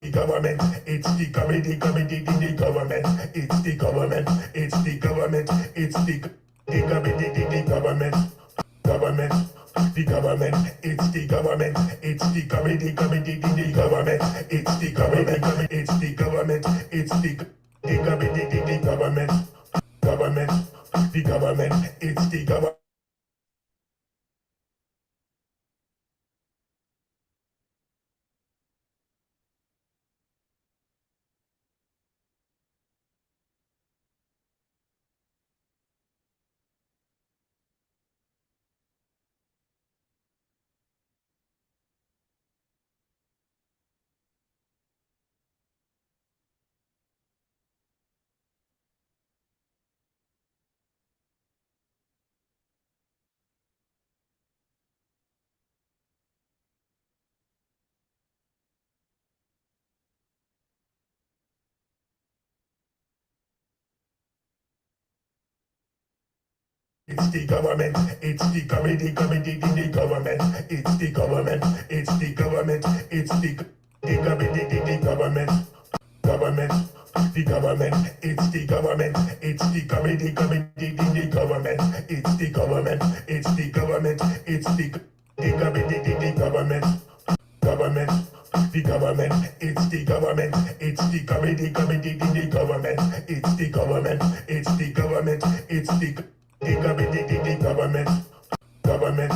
The government, it's the government, the government, it's the government, it's the government, it's the government, the government, government, the government, it's the government, it's the government, the government, it's the government, it's the government, it's the government, the government, government, the government, it's the government. It's the government, it's the government, the government, it's the government, it's the government, it's the government, the government, government, the government, it's the government, it's the government, the government, it's the government, it's the government, it's the government, the government, government, the government, it's the government, it's the government, the government, it's the government, it's the government, it's the government, the government, government,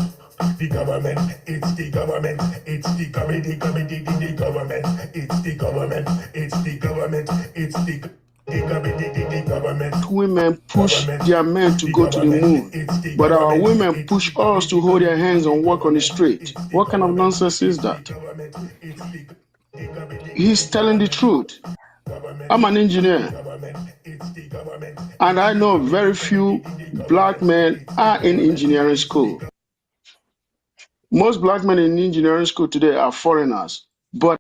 the government, it's the government, it's the government, the government, it's the government, it's the government, it's the government, the government. Women push their men to go to the moon, but our women push us to hold their hands and walk on the street. What kind of nonsense is that? He's telling the truth. I'm an engineer, and I know very few black men are in engineering school. Most black men in engineering school today are foreigners, but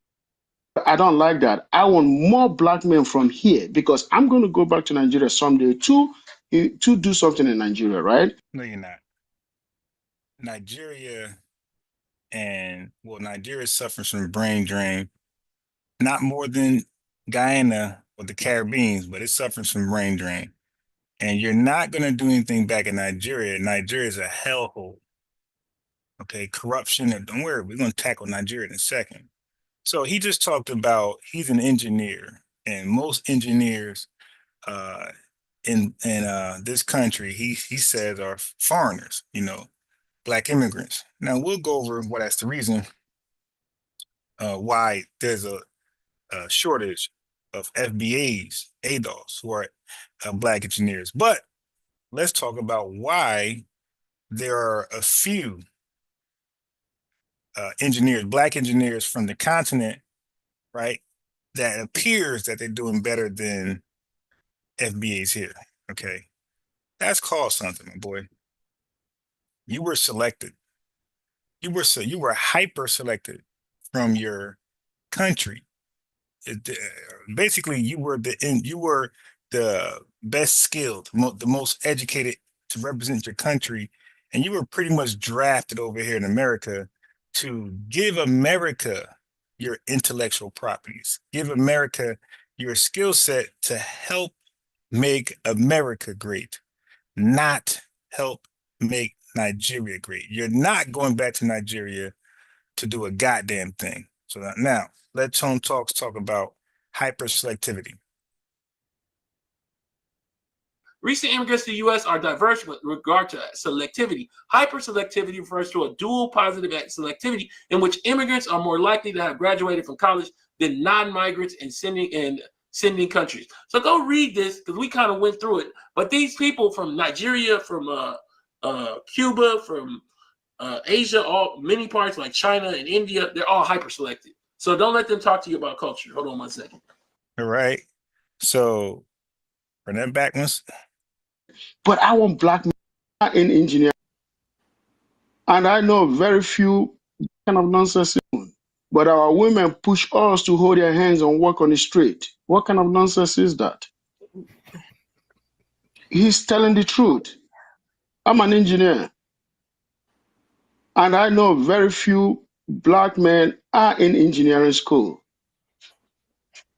I don't like that. I want more black men from here because I'm going to go back to Nigeria someday to do something in Nigeria, right? No, you're not. Nigeria Nigeria suffers from brain drain, not more than Guyana or the Caribbean, but it suffers from brain drain. And you're not going to do anything back in Nigeria. Nigeria is a hellhole. Okay, corruption, and don't worry, we're going to tackle Nigeria in a second. So he just talked about he's an engineer, and most engineers uh, in this country, he says, are foreigners, black immigrants. Now we'll go over what that's the reason why there's a shortage of FBAs, ADOS, who are black engineers. But let's talk about why there are a few engineers, black engineers from the continent, right, that appears that they're doing better than FBAs here. Okay, that's called something, my boy. You were selected. You were hyper selected from your country. Basically, you were the best skilled, the most educated to represent your country, and you were pretty much drafted over here in America to give America your intellectual properties, give America your skill set to help make America great, not help make Nigeria great. You're not going back to Nigeria to do a goddamn thing. So now let Tone Talks talk about hyper selectivity. Recent immigrants to the U.S. are diverse with regard to selectivity. Hyperselectivity refers to a dual positive selectivity in which immigrants are more likely to have graduated from college than non-migrants in sending countries. So go read this because we kind of went through it. But these people from Nigeria, from Cuba, from Asia, many parts like China and India, they're all hyperselected. So don't let them talk to you about culture. Hold on 1 second. All right. So run that back once. But I want black men in engineering, and I know very few kind of nonsense. But our women push us to hold their hands and walk on the street. What kind of nonsense is that? He's telling the truth. I'm an engineer, and I know very few black men are in engineering school.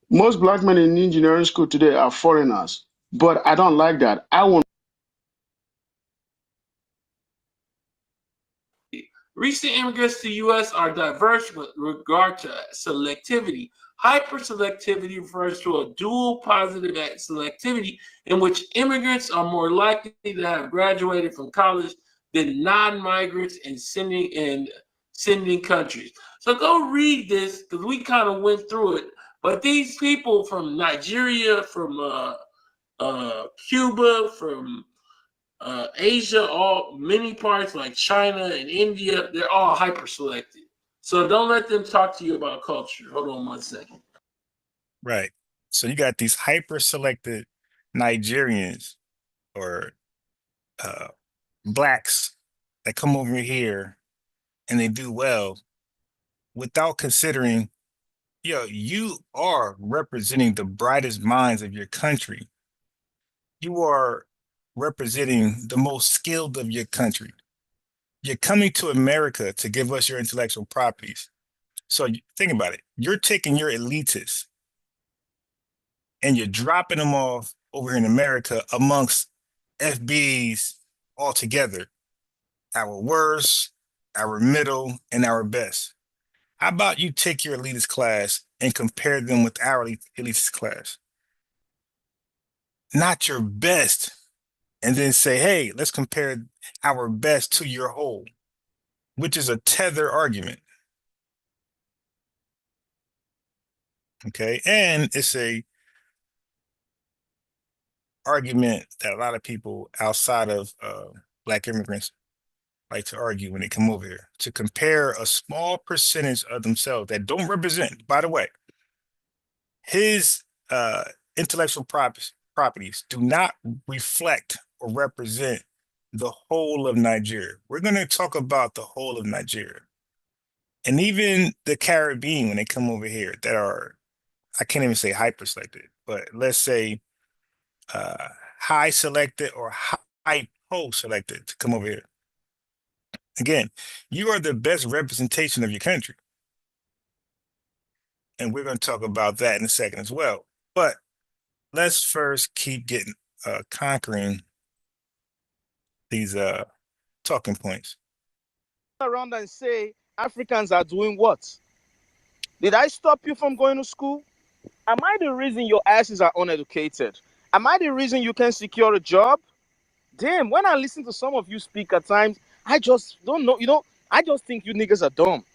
Most black men in engineering school today are foreigners, but I don't like that. I want Recent immigrants to the U.S. are diverse with regard to selectivity. Hyperselectivity refers to a dual positive selectivity in which immigrants are more likely to have graduated from college than non-migrants in sending countries. So go read this because we kind of went through it. But these people from Nigeria, from Cuba, from Asia, all many parts like China and India, they're all hyper selected. So don't let them talk to you about culture. Hold on 1 second. Right. So you got these hyper selected Nigerians or blacks that come over here and they do well without considering, you are representing the brightest minds of your country. You are representing the most skilled of your country. You're coming to America to give us your intellectual properties. So think about it. You're taking your elitists and you're dropping them off over here in America amongst FBs altogether. Our worst, our middle, and our best. How about you take your elitist class and compare them with our elitist class? Not your best, and then say, hey, let's compare our best to your whole, which is a tether argument. Okay, and it's a argument that a lot of people outside of black immigrants like to argue when they come over here, to compare a small percentage of themselves that don't represent, by the way, his intellectual properties do not reflect or represent the whole of Nigeria. We're going to talk about the whole of Nigeria. And even the Caribbean, when they come over here, that are, I can't even say hyper selected, but let's say high selected or hypo selected to come over here. Again, you are the best representation of your country. And we're going to talk about that in a second as well. But let's first keep getting conquering these talking points. Around and say Africans are doing what? Did I stop you from going to school? Am I the reason your asses are uneducated? Am I the reason you can't secure a job? Damn, when I listen to some of you speak at times, I just don't know. I just think you niggas are dumb.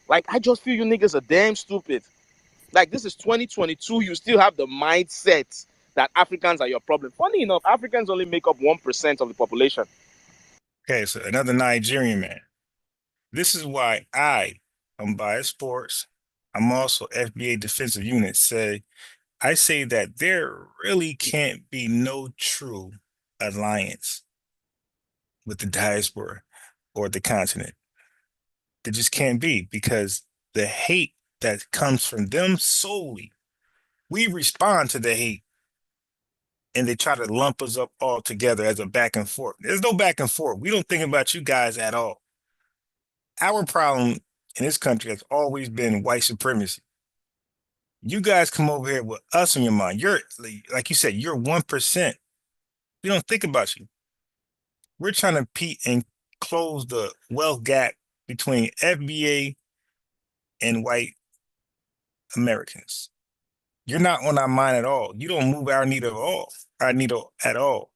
Like, I just feel you niggas are damn stupid. Like, this is 2022. You still have the mindset that Africans are your problem. Funny enough, Africans only make up 1% of the population. Okay, so another Nigerian man. This is why I'm biased sports. I'm also FBA defensive unit. I say that there really can't be no true alliance with the diaspora or the continent. There just can't be, because the hate that comes from them solely, we respond to the hate, and they try to lump us up all together as a back and forth. There's no back and forth. We don't think about you guys at all. Our problem in this country has always been white supremacy. You guys come over here with us on your mind. You're, like you said, you're 1%. We don't think about you. We're trying to compete and close the wealth gap between FBA and white Americans. You're not on our mind at all. You don't move our needle at all.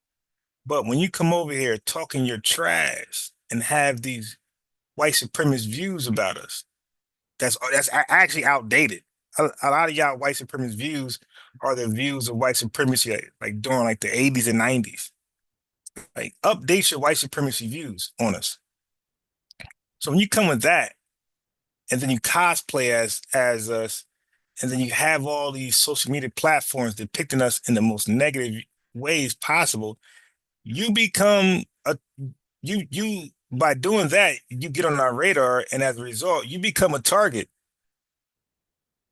But when you come over here talking your trash and have these white supremacist views about us, that's actually outdated. A lot of y'all white supremacist views are the views of white supremacy like during like the 80s and 90s. Like, update your white supremacy views on us. So when you come with that, and then you cosplay as us, and then you have all these social media platforms depicting us in the most negative ways possible, you become you by doing that, you get on our radar, and as a result, you become a target.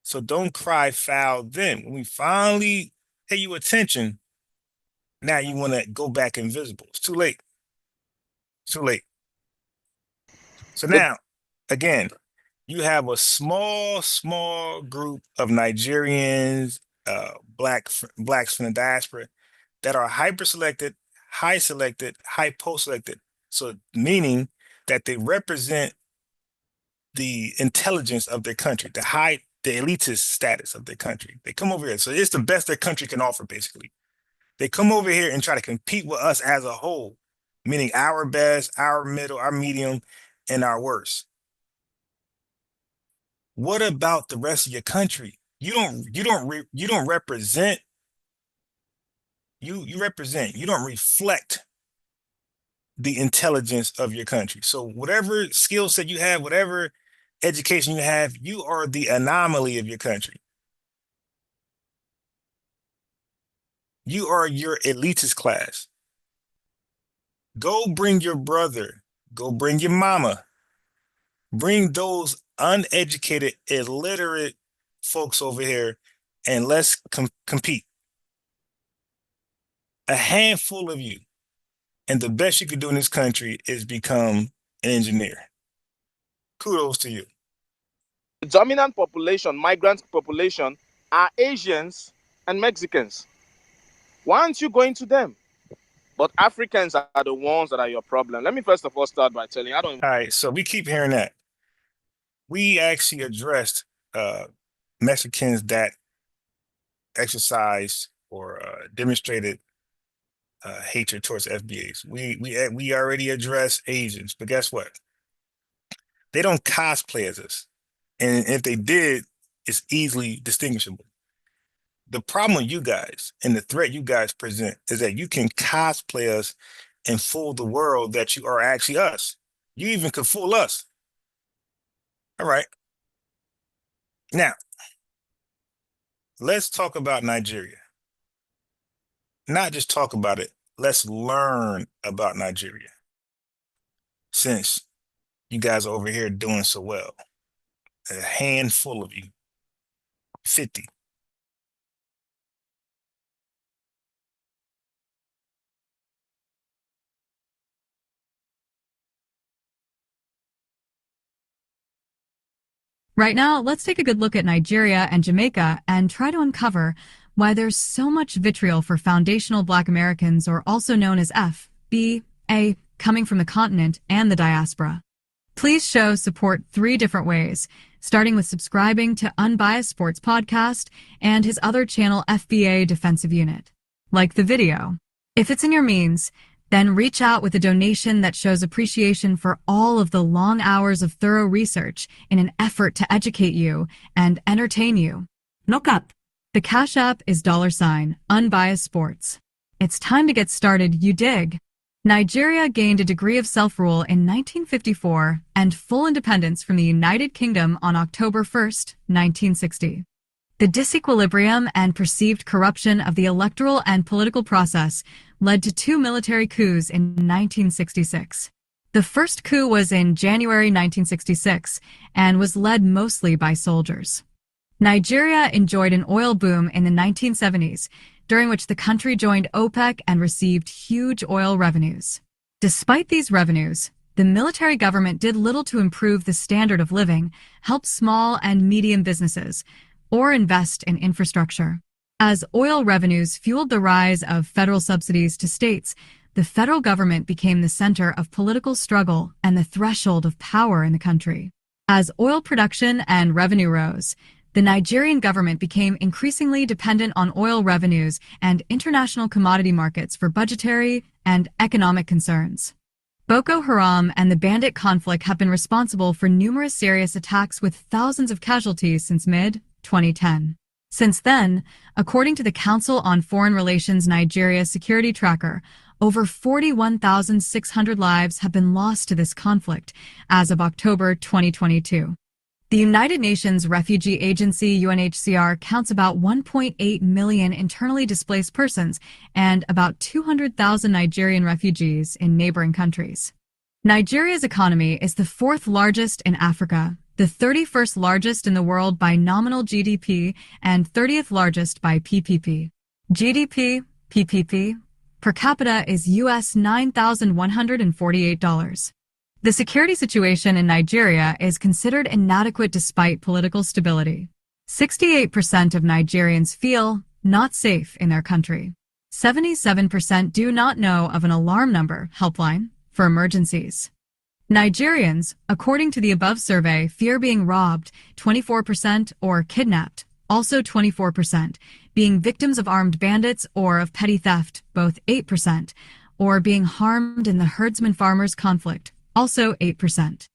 So don't cry foul then. When we finally pay you attention, now you want to go back invisible. It's too late. It's too late. So now, again, you have a small group of Nigerians blacks from the diaspora that are hyper selected, high selected, hypo selected. So meaning that they represent the intelligence of their country, the elitist status of their country. They come over here. So it's the best their country can offer, basically. They come over here and try to compete with us as a whole, meaning our best, our middle, our medium, and our worst. What about the rest of your country? You don't represent. You represent. You don't reflect the intelligence of your country. So whatever skill set you have, whatever education you have, you are the anomaly of your country. You are your elitist class. Go bring your brother. Go bring your mama. Bring those uneducated, illiterate folks over here, and let's compete. A handful of you, and the best you could do in this country is become an engineer. Kudos to you. The dominant population, migrant population, are Asians and Mexicans. Why aren't you going to them? But Africans are the ones that are your problem. Let me first of all start by telling you, All right, so we keep hearing that. We actually addressed Mexicans that exercised or demonstrated hatred towards FBAs. We already addressed Asians, but guess what? They don't cosplay as us. And if they did, it's easily distinguishable. The problem with you guys and the threat you guys present is that you can cosplay us and fool the world that you are actually us. You even could fool us. All right. Now, let's talk about Nigeria. Not just talk about it. Let's learn about Nigeria. Since you guys are over here doing so well. A handful of you. 50. Right now, let's take a good look at Nigeria and Jamaica and try to uncover why there's so much vitriol for foundational Black Americans, or also known as F, B, A, coming from the continent and the diaspora. Please show support 3 different ways, starting with subscribing to Unbiased Sports Podcast and his other channel, FBA Defensive Unit. Like the video. If it's in your means, then reach out with a donation that shows appreciation for all of the long hours of thorough research in an effort to educate you and entertain you. Look up. The Cash App is $ Unbiased Sports. It's time to get started, you dig? Nigeria gained a degree of self-rule in 1954 and full independence from the United Kingdom on October 1, 1960. The disequilibrium and perceived corruption of the electoral and political process led to 2 military coups in 1966. The first coup was in January 1966 and was led mostly by soldiers. Nigeria enjoyed an oil boom in the 1970s, during which the country joined OPEC and received huge oil revenues. Despite these revenues, the military government did little to improve the standard of living, help small and medium businesses, or invest in infrastructure. As oil revenues fueled the rise of federal subsidies to states, the federal government became the center of political struggle and the threshold of power in the country. As oil production and revenue rose, the Nigerian government became increasingly dependent on oil revenues and international commodity markets for budgetary and economic concerns. Boko Haram and the bandit conflict have been responsible for numerous serious attacks with thousands of casualties since mid-2010. Since then, according to the Council on Foreign Relations Nigeria Security Tracker, over 41,600 lives have been lost to this conflict as of October 2022. The United Nations Refugee Agency UNHCR counts about 1.8 million internally displaced persons and about 200,000 Nigerian refugees in neighboring countries. Nigeria's economy is the 4th largest in Africa, the 31st largest in the world by nominal GDP, and 30th largest by PPP. GDP, PPP, per capita is US $9,148. The security situation in Nigeria is considered inadequate despite political stability. 68% of Nigerians feel not safe in their country. 77% do not know of an alarm number helpline for emergencies. Nigerians, according to the above survey, fear being robbed 24% or kidnapped, also 24%, being victims of armed bandits or of petty theft, both 8%, or being harmed in the herdsman-farmers conflict, also 8%.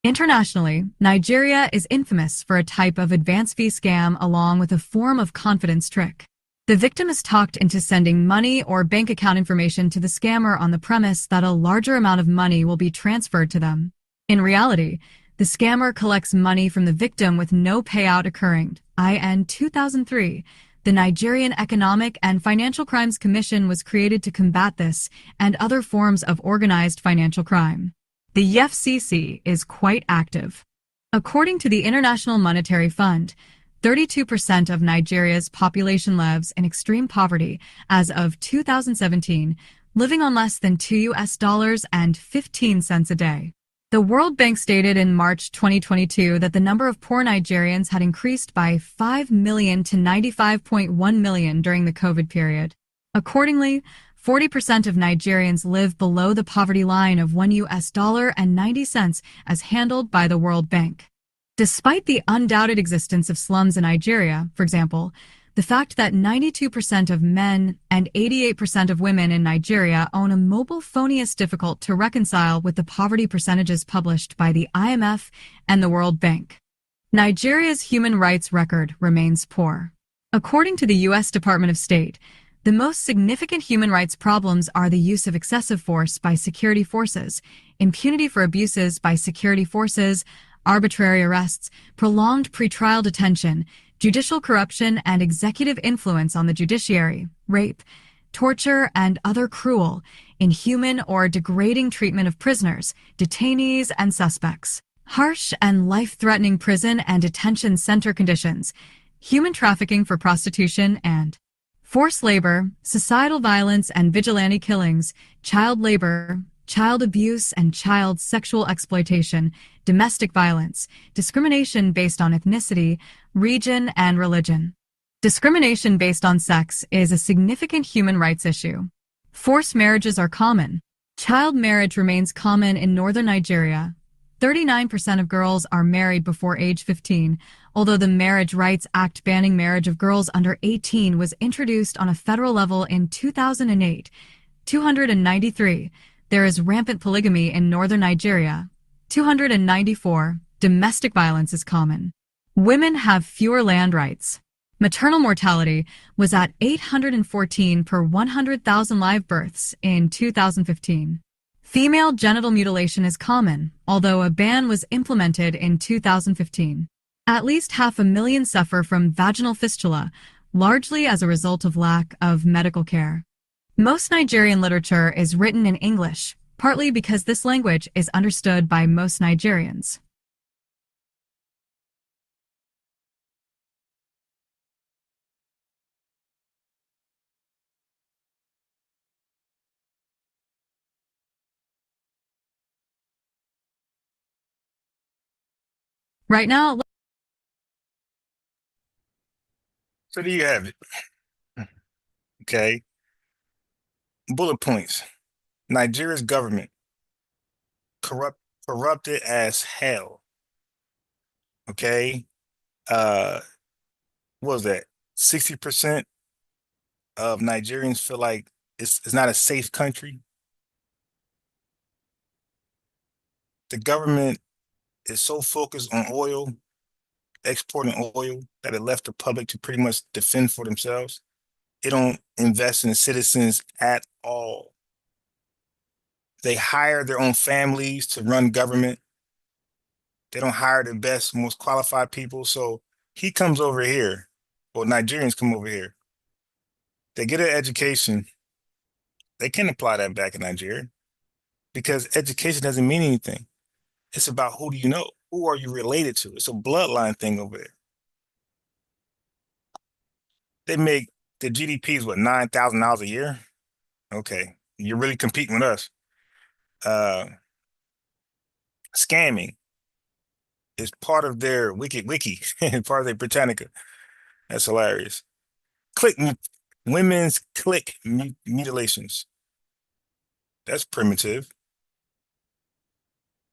Internationally, Nigeria is infamous for a type of advance fee scam along with a form of confidence trick. The victim is talked into sending money or bank account information to the scammer on the premise that a larger amount of money will be transferred to them. In reality, the scammer collects money from the victim with no payout occurring. In 2003, the Nigerian Economic and Financial Crimes Commission was created to combat this and other forms of organized financial crime. The EFCC is quite active. According to the International Monetary Fund, 32% of Nigeria's population lives in extreme poverty as of 2017, living on less than $2.15 a day. The World Bank stated in March 2022 that the number of poor Nigerians had increased by 5 million to 95.1 million during the COVID period. Accordingly, 40% of Nigerians live below the poverty line of $1.90 as handled by the World Bank. Despite the undoubted existence of slums in Nigeria, for example, the fact that 92% of men and 88% of women in Nigeria own a mobile phone is difficult to reconcile with the poverty percentages published by the IMF and the World Bank. Nigeria's human rights record remains poor. According to the U.S. Department of State, the most significant human rights problems are the use of excessive force by security forces, impunity for abuses by security forces, arbitrary arrests, prolonged pretrial detention, judicial corruption and executive influence on the judiciary, rape, torture, and other cruel, inhuman, or degrading treatment of prisoners, detainees, and suspects, harsh and life-threatening prison and detention center conditions, human trafficking for prostitution and forced labor, societal violence and vigilante killings, child labor, child abuse and child sexual exploitation, domestic violence, discrimination based on ethnicity, region, and religion. Discrimination based on sex is a significant human rights issue. Forced marriages are common. Child marriage remains common in northern Nigeria. 39% of girls are married before age 15, although the Marriage Rights Act banning marriage of girls under 18 was introduced on a federal level in 2008. 293. There is rampant polygamy in northern Nigeria. 294. Domestic violence is common. Women have fewer land rights. Maternal mortality was at 814 per 100,000 live births in 2015. Female genital mutilation is common, although a ban was implemented in 2015. At least 500,000 suffer from vaginal fistula, largely as a result of lack of medical care. Most Nigerian literature is written in English, partly because this language is understood by most Nigerians. Right now, So there you have it. Okay. Bullet points. Nigeria's government corrupted as hell. Okay. What was that? 60% of Nigerians feel like it's not a safe country. The government is so focused on oil, exporting oil, that it left the public to pretty much defend for themselves. They don't invest in the citizens at all. They hire their own families to run government. They don't hire the best, most qualified people. So he comes over here, or Nigerians come over here. They get an education. They can apply that back in Nigeria because education doesn't mean anything. It's about who do you know? Who are you related to? It's a bloodline thing over there. They make the GDP is what, $9,000 a year? Okay, you're really competing with us. Scamming. is part of their wiki, part of their Britannica. That's hilarious. Women's click mutilations. That's primitive.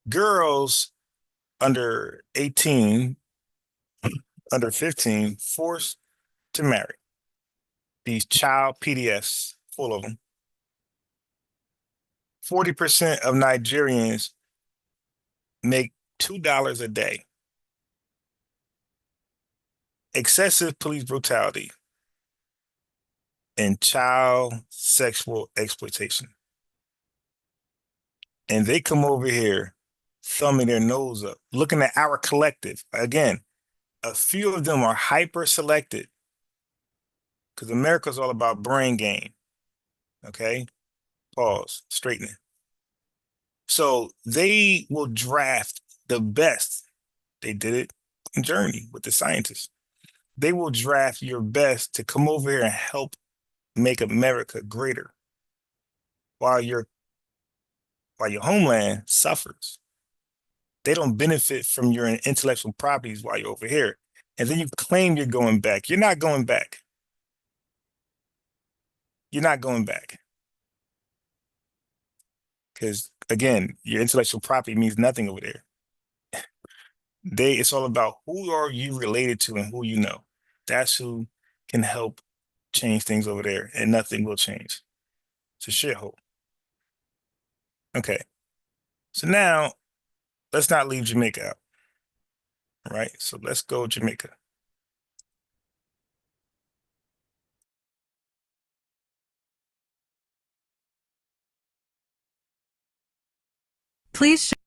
Girls under 18, under 15, forced to marry. These child PDFs, full of them. 40% of Nigerians make $2 a day. Excessive police brutality and child sexual exploitation. And they come over here thumbing their nose up, looking at our collective. Again, a few of them are hyper selected because America's all about brain gain. Okay? Pause, straightening. So they will draft the best. They did it in Journey with the scientists. They will draft your best to come over here and help make America greater while your homeland suffers. They don't benefit from your intellectual properties while you're over here. And then you claim you're going back. You're not going back. You're not going back. Because again, your intellectual property means nothing over there. It's all about who are you related to and who you know. That's who can help change things over there, and nothing will change. It's a shithole. Okay. So now let's not leave Jamaica out. All right. So let's go Jamaica. Please share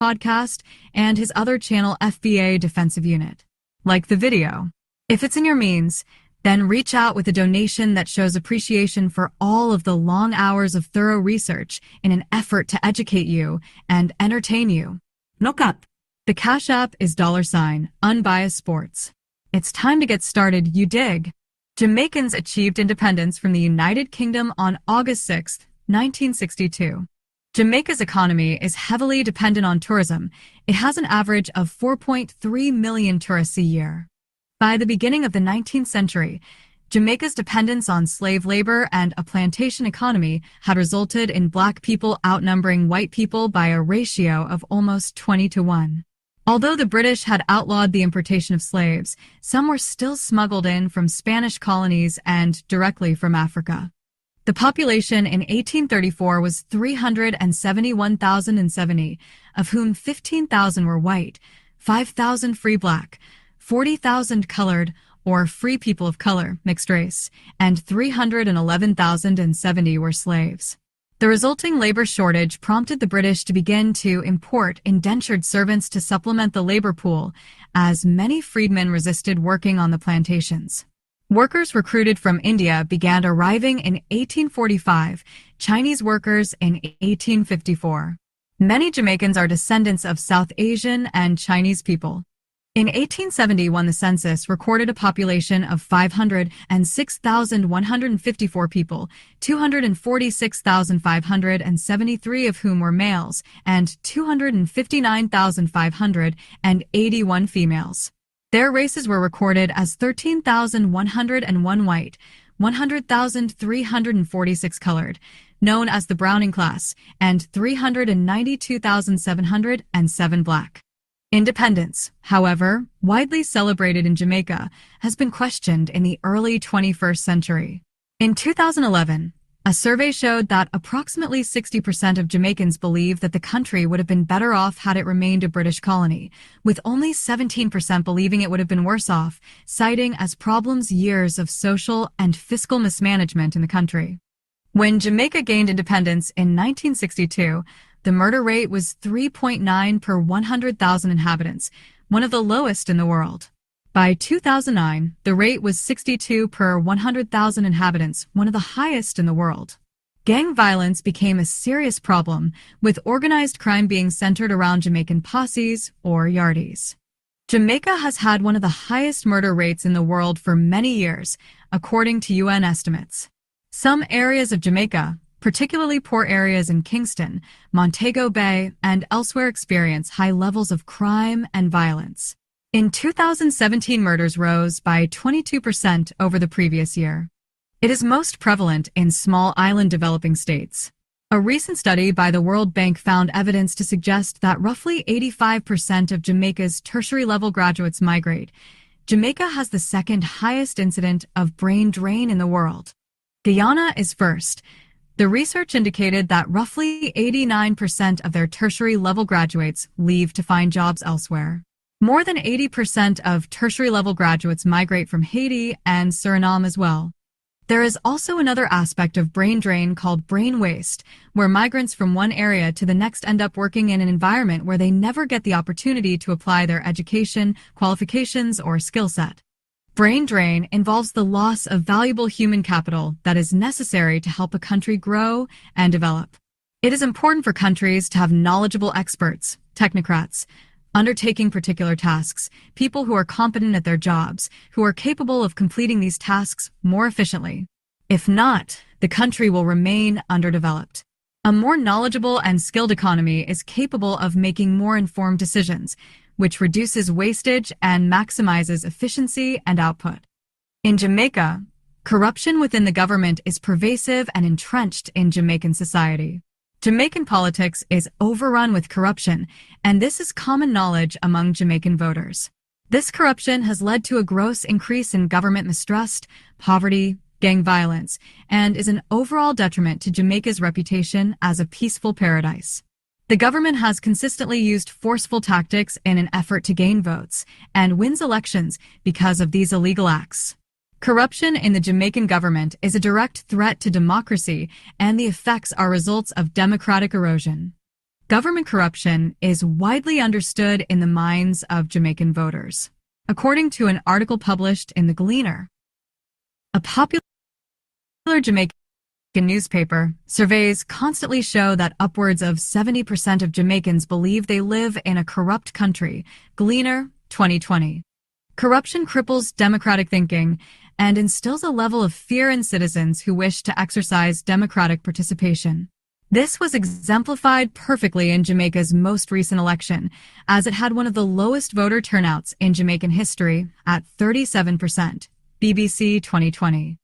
podcast and his other channel FBA Defensive Unit. Like the video. If it's in your means, then reach out with a donation that shows appreciation for all of the long hours of thorough research in an effort to educate you and entertain you. Look up. The Cash App is $unbiased sports. It's time to get started, you dig? Jamaicans achieved independence from the United Kingdom on August 6, 1962. Jamaica's economy is heavily dependent on tourism. It has an average of 4.3 million tourists a year. By the beginning of the 19th century, Jamaica's dependence on slave labor and a plantation economy had resulted in black people outnumbering white people by a ratio of almost 20-1. Although the British had outlawed the importation of slaves, some were still smuggled in from Spanish colonies and directly from Africa. The population in 1834 was 371,070, of whom 15,000 were white, 5,000 free black, 40,000 colored or free people of color, mixed race, and 311,070 were slaves. The resulting labor shortage prompted the British to begin to import indentured servants to supplement the labor pool, as many freedmen resisted working on the plantations. Workers recruited from India began arriving in 1845, Chinese workers in 1854. Many Jamaicans are descendants of South Asian and Chinese people. In 1871, the census recorded a population of 506,154 people, 246,573 of whom were males, and 259,581 females. Their races were recorded as 13,101 white, 100,346 colored, known as the Browning class, and 392,707 black. Independence, however, widely celebrated in Jamaica, has been questioned in the early 21st century. In 2011, a survey showed that approximately 60% of Jamaicans believe that the country would have been better off had it remained a British colony, with only 17% believing it would have been worse off, citing as problems years of social and fiscal mismanagement in the country. When Jamaica gained independence in 1962, the murder rate was 3.9 per 100,000 inhabitants, one of the lowest in the world. By 2009, the rate was 62 per 100,000 inhabitants, one of the highest in the world. Gang violence became a serious problem, with organized crime being centered around Jamaican posses, or yardies. Jamaica has had one of the highest murder rates in the world for many years, according to UN estimates. Some areas of Jamaica, Particularly poor areas in Kingston, Montego Bay, and elsewhere experience high levels of crime and violence. In 2017, murders rose by 22% over the previous year. It is most prevalent in small island developing states. A recent study by the World Bank found evidence to suggest that roughly 85% of Jamaica's tertiary-level graduates migrate. Jamaica has the second highest incident of brain drain in the world. Guyana is first. The research indicated that roughly 89% of their tertiary-level graduates leave to find jobs elsewhere. More than 80% of tertiary-level graduates migrate from Haiti and Suriname as well. There is also another aspect of brain drain called brain waste, where migrants from one area to the next end up working in an environment where they never get the opportunity to apply their education, qualifications, or skill set. Brain drain involves the loss of valuable human capital that is necessary to help a country grow and develop. It is important for countries to have knowledgeable experts, technocrats, undertaking particular tasks, people who are competent at their jobs, who are capable of completing these tasks more efficiently. If not, the country will remain underdeveloped. A more knowledgeable and skilled economy is capable of making more informed decisions, which reduces wastage and maximizes efficiency and output. In Jamaica, corruption within the government is pervasive and entrenched in Jamaican society. Jamaican politics is overrun with corruption, and this is common knowledge among Jamaican voters. This corruption has led to a gross increase in government mistrust, poverty, gang violence, and is an overall detriment to Jamaica's reputation as a peaceful paradise. The government has consistently used forceful tactics in an effort to gain votes, and wins elections because of these illegal acts. Corruption in the Jamaican government is a direct threat to democracy, and the effects are results of democratic erosion. Government corruption is widely understood in the minds of Jamaican voters. According to an article published in The Gleaner, a popular Jamaican newspaper, surveys constantly show that upwards of 70% of Jamaicans believe they live in a corrupt country. Gleaner, 2020. Corruption cripples democratic thinking and instills a level of fear in citizens who wish to exercise democratic participation. This was exemplified perfectly in Jamaica's most recent election, as it had one of the lowest voter turnouts in Jamaican history at 37%. BBC 2020.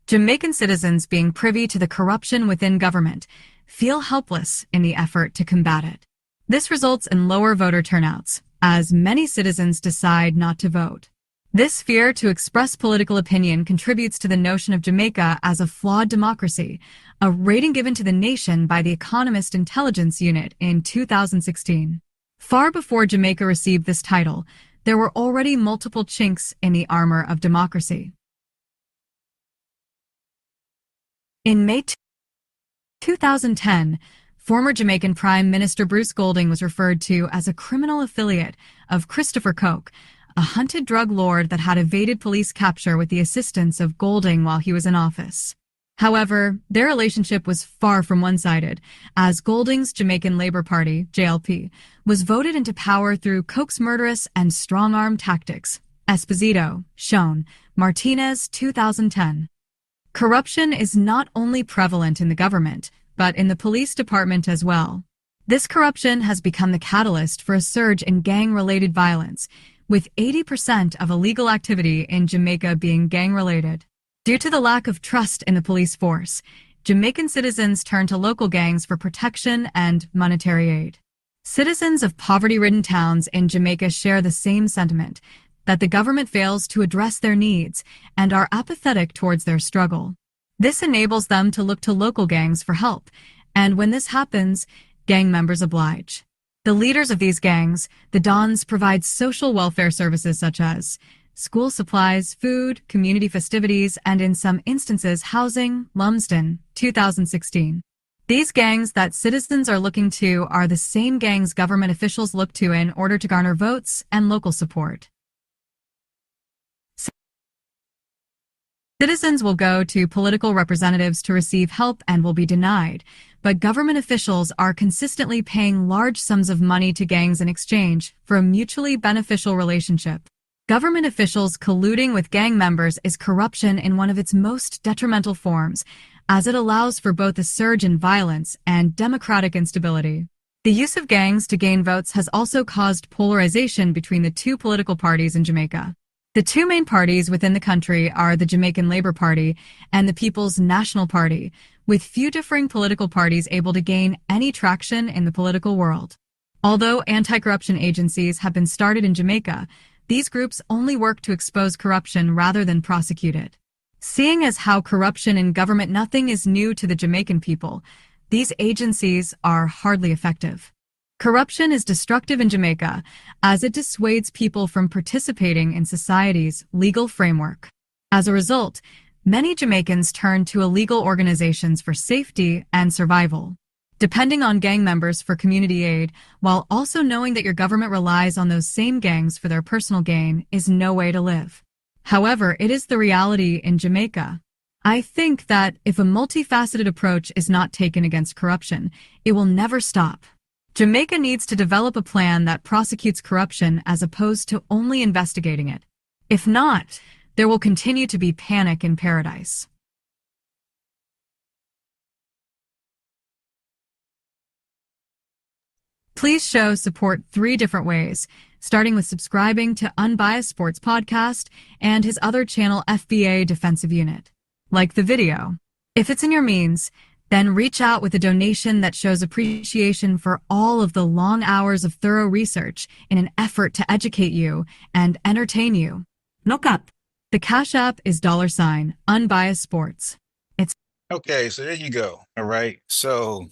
Jamaican citizens, being privy to the corruption within government, feel helpless in the effort to combat it. This results in lower voter turnouts, as many citizens decide not to vote. This fear to express political opinion contributes to the notion of Jamaica as a flawed democracy, a rating given to the nation by the Economist Intelligence Unit in 2016. Far before Jamaica received this title, there were already multiple chinks in the armor of democracy. In May 2010, former Jamaican Prime Minister Bruce Golding was referred to as a criminal affiliate of Christopher Coke, a hunted drug lord that had evaded police capture with the assistance of Golding while he was in office. However, their relationship was far from one-sided, as Golding's Jamaican Labour Party, JLP, was voted into power through Coke's murderous and strong-arm tactics. Esposito, Schoen, Martinez, 2010. Corruption is not only prevalent in the government, but in the police department as well. This corruption has become the catalyst for a surge in gang-related violence, with 80% of illegal activity in Jamaica being gang-related. Due to the lack of trust in the police force, Jamaican citizens turn to local gangs for protection and monetary aid. Citizens of poverty-ridden towns in Jamaica share the same sentiment, that the government fails to address their needs and are apathetic towards their struggle. This enables them to look to local gangs for help, and when this happens, gang members oblige. The leaders of these gangs, the Dons, provide social welfare services such as school supplies, food, community festivities, and in some instances housing. Lumsden, 2016. These gangs that citizens are looking to are the same gangs government officials look to in order to garner votes and local support. Citizens will go to political representatives to receive help and will be denied, but government officials are consistently paying large sums of money to gangs in exchange for a mutually beneficial relationship. Government officials colluding with gang members is corruption in one of its most detrimental forms, as it allows for both a surge in violence and democratic instability. The use of gangs to gain votes has also caused polarization between the two political parties in Jamaica. The two main parties within the country are the Jamaican Labour Party and the People's National Party, with few differing political parties able to gain any traction in the political world. Although anti-corruption agencies have been started in Jamaica, these groups only work to expose corruption rather than prosecute it. Seeing as how corruption in government nothing is new to the Jamaican people, these agencies are hardly effective. Corruption is destructive in Jamaica as it dissuades people from participating in society's legal framework. As a result, many Jamaicans turn to illegal organizations for safety and survival. Depending on gang members for community aid, while also knowing that your government relies on those same gangs for their personal gain, is no way to live. However, it is the reality in Jamaica. I think that if a multifaceted approach is not taken against corruption, it will never stop. Jamaica needs to develop a plan that prosecutes corruption as opposed to only investigating it. If not, there will continue to be panic in paradise. Please show support 3 different ways, starting with subscribing to Unbiased Sports Podcast and his other channel FBA Defensive Unit. Like the video. If it's in your means, then reach out with a donation that shows appreciation for all of the long hours of thorough research in an effort to educate you and entertain you. Look up. The Cash App is $ Unbiased Sports. Okay, so there you go. All right. So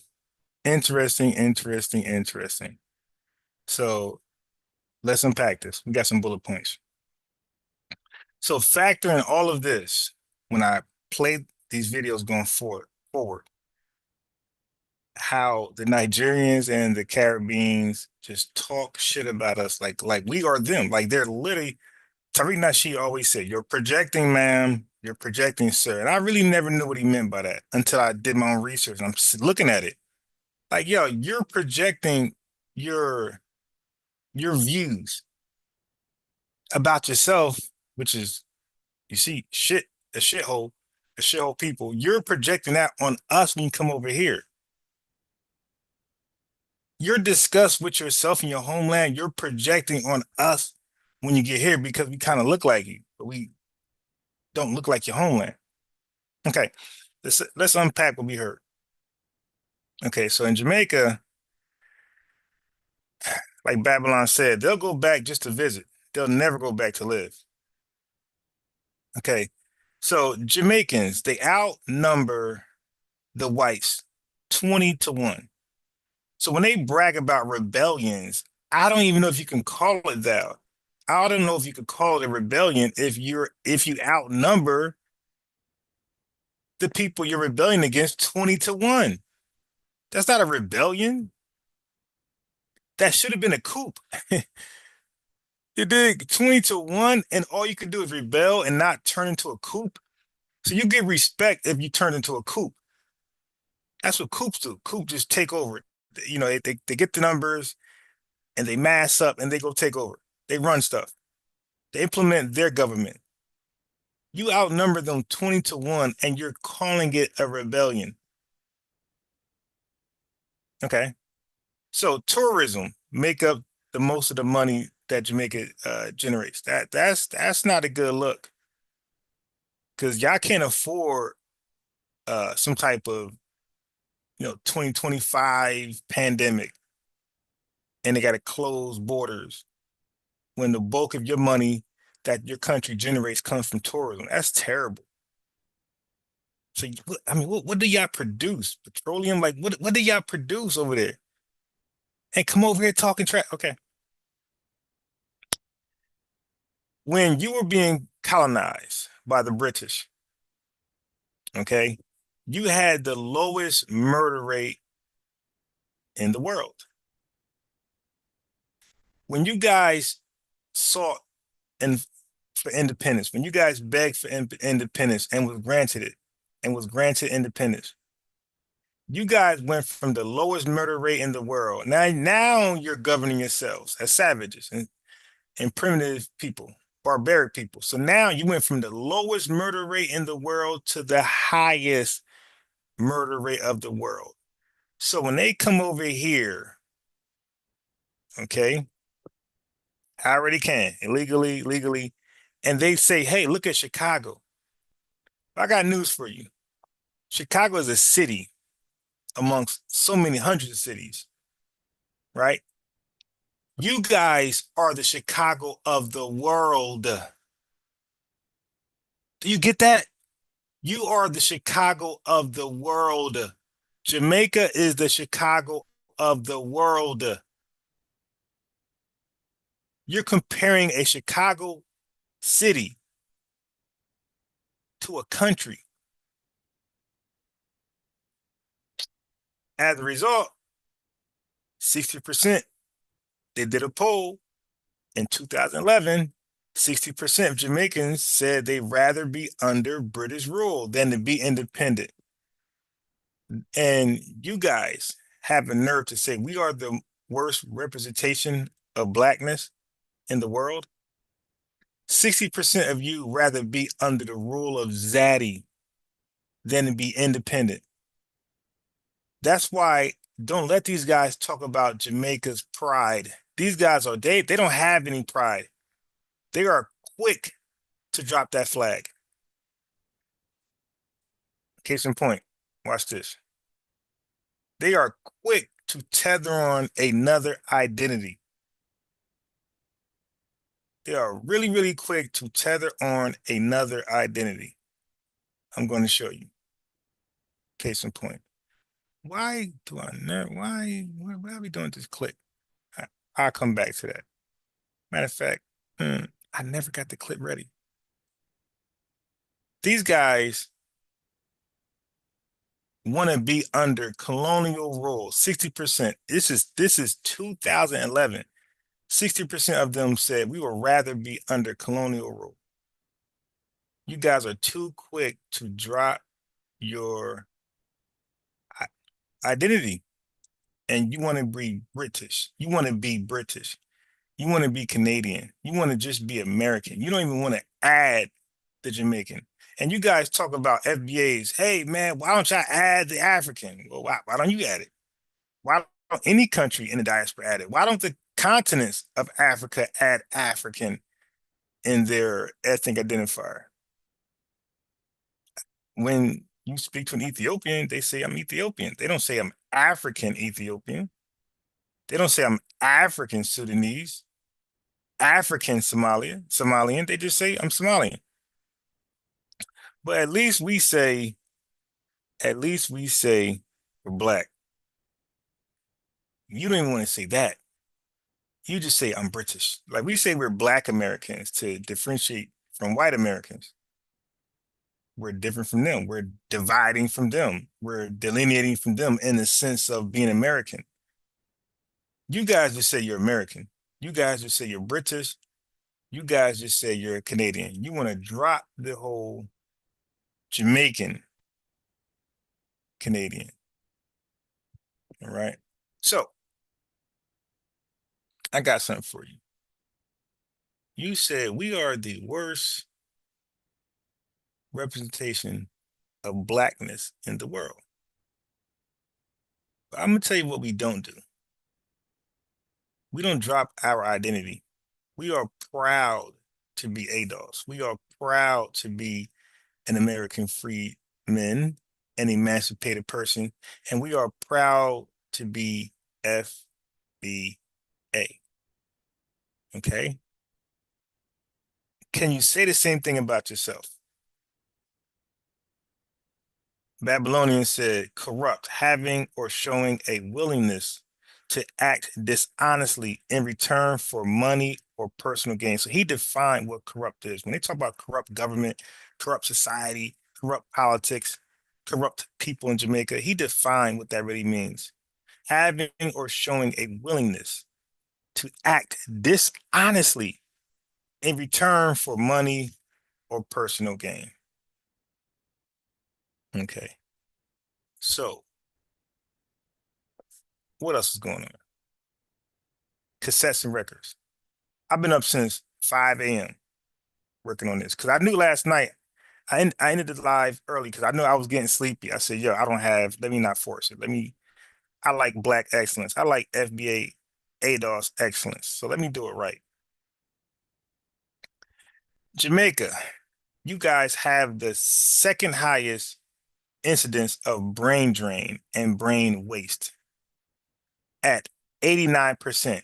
interesting. So let's unpack this. We got some bullet points. So factor in all of this when I play these videos going forward, how the Nigerians and the Caribbeans just talk shit about us like we are them. Like they're literally, Tariq Nasheed always said, "You're projecting, ma'am. You're projecting, sir." And I really never knew what he meant by that until I did my own research. And I'm looking at it. Like, yo, you're projecting your views about yourself, which is, you see, a shithole people. You're projecting that on us when you come over here. Your disgust with yourself in your homeland, you're projecting on us when you get here because we kind of look like you, but we don't look like your homeland. Okay, let's unpack what we heard. Okay, so in Jamaica, like Babylon said, they'll go back just to visit. They'll never go back to live. Okay, so Jamaicans, they outnumber the whites 20-1. So when they brag about rebellions, I don't even know if you can call it that. I don't know if you could call it a rebellion if you outnumber the people you're rebelling against 20-1. That's not a rebellion. That should have been a coup. You dig? 20-1, and all you can do is rebel and not turn into a coup. So you get respect if you turn into a coup. That's what coups do. Coups just take over. You know, they get the numbers and they mass up and they go take over. They run stuff. They implement their government. You outnumber them 20-1 and you're calling it a rebellion. Okay. So tourism make up the most of the money that Jamaica generates. That's not a good look. Because y'all can't afford some type of 2025 pandemic and they got to close borders when the bulk of your money that your country generates comes from tourism. That's terrible. So, I mean, what do y'all produce? Petroleum? Like, what do y'all produce over there? And come over here talking trash. Okay. When you were being colonized by the British, okay, you had the lowest murder rate in the world. When you guys sought for independence, when you guys begged for independence and was granted independence, you guys went from the lowest murder rate in the world. Now you're governing yourselves as savages and primitive people, barbaric people. So now you went from the lowest murder rate in the world to the highest murder rate of the world. So when they come over here, okay, I already can, illegally, legally, and they say, hey, look at Chicago. I got news for you. Chicago is a city amongst so many hundreds of cities, right? You guys are the Chicago of the world. Do you get that? You are the Chicago of the world. Jamaica is the Chicago of the world. You're comparing a Chicago city to a country. As a result, 60%, they did a poll in 2011, 60% of Jamaicans said they'd rather be under British rule than to be independent. And you guys have a nerve to say we are the worst representation of blackness in the world. 60% of you rather be under the rule of Zaddy than to be independent. That's why don't let these guys talk about Jamaica's pride. These guys are, they don't have any pride. They are quick to drop that flag. Case in point, watch this. They are quick to tether on another identity. They are really, really quick to tether on another identity. I'm going to show you. Case in point. Why do I never, why are we doing this clip? I'll come back to that. Matter of fact, I never got the clip ready. These guys want to be under colonial rule, 60%. This is 2011. 60% of them said we would rather be under colonial rule. You guys are too quick to drop your identity and you want to be British. You want to be British. You want to be Canadian. You want to just be American. You don't even want to add the Jamaican. And you guys talk about FBAs. Hey, man, why don't y'all add the African? Well, why don't you add it? Why don't any country in the diaspora add it? Why don't the continents of Africa add African in their ethnic identifier? When you speak to an Ethiopian, they say, I'm Ethiopian. They don't say I'm African Ethiopian. They don't say I'm African Sudanese, African Somalian. They just say I'm Somalian. But at least we say we're black. You don't even want to say that. You just say I'm British. Like we say we're black Americans to differentiate from white Americans. We're different from them. We're dividing from them. We're delineating from them in the sense of being American. You guys just say you're American. You guys just say you're British. You guys just say you're Canadian. You want to drop the whole Jamaican Canadian. All right. So I got something for you. You said we are the worst representation of blackness in the world. But I'm going to tell you what we don't do. We don't drop our identity. We are proud to be ADOS. We are proud to be an American freedman, an emancipated person, and we are proud to be FBA. Okay? Can you say the same thing about yourself? Babylonian said, corrupt, having or showing a willingness to act dishonestly in return for money or personal gain. So he defined what corrupt is. When they talk about corrupt government, corrupt society, corrupt politics, corrupt people in Jamaica, he defined what that really means. Having or showing a willingness to act dishonestly in return for money or personal gain. Okay. So what else is going on? Cassettes and records. I've been up since 5 a.m. working on this because I knew last night I ended the live early because I knew I was getting sleepy. I said, yo, let me not force it. I like black excellence. I like FBA ADOS excellence. So let me do it right. Jamaica, you guys have the second highest incidence of brain drain and brain waste at 89%.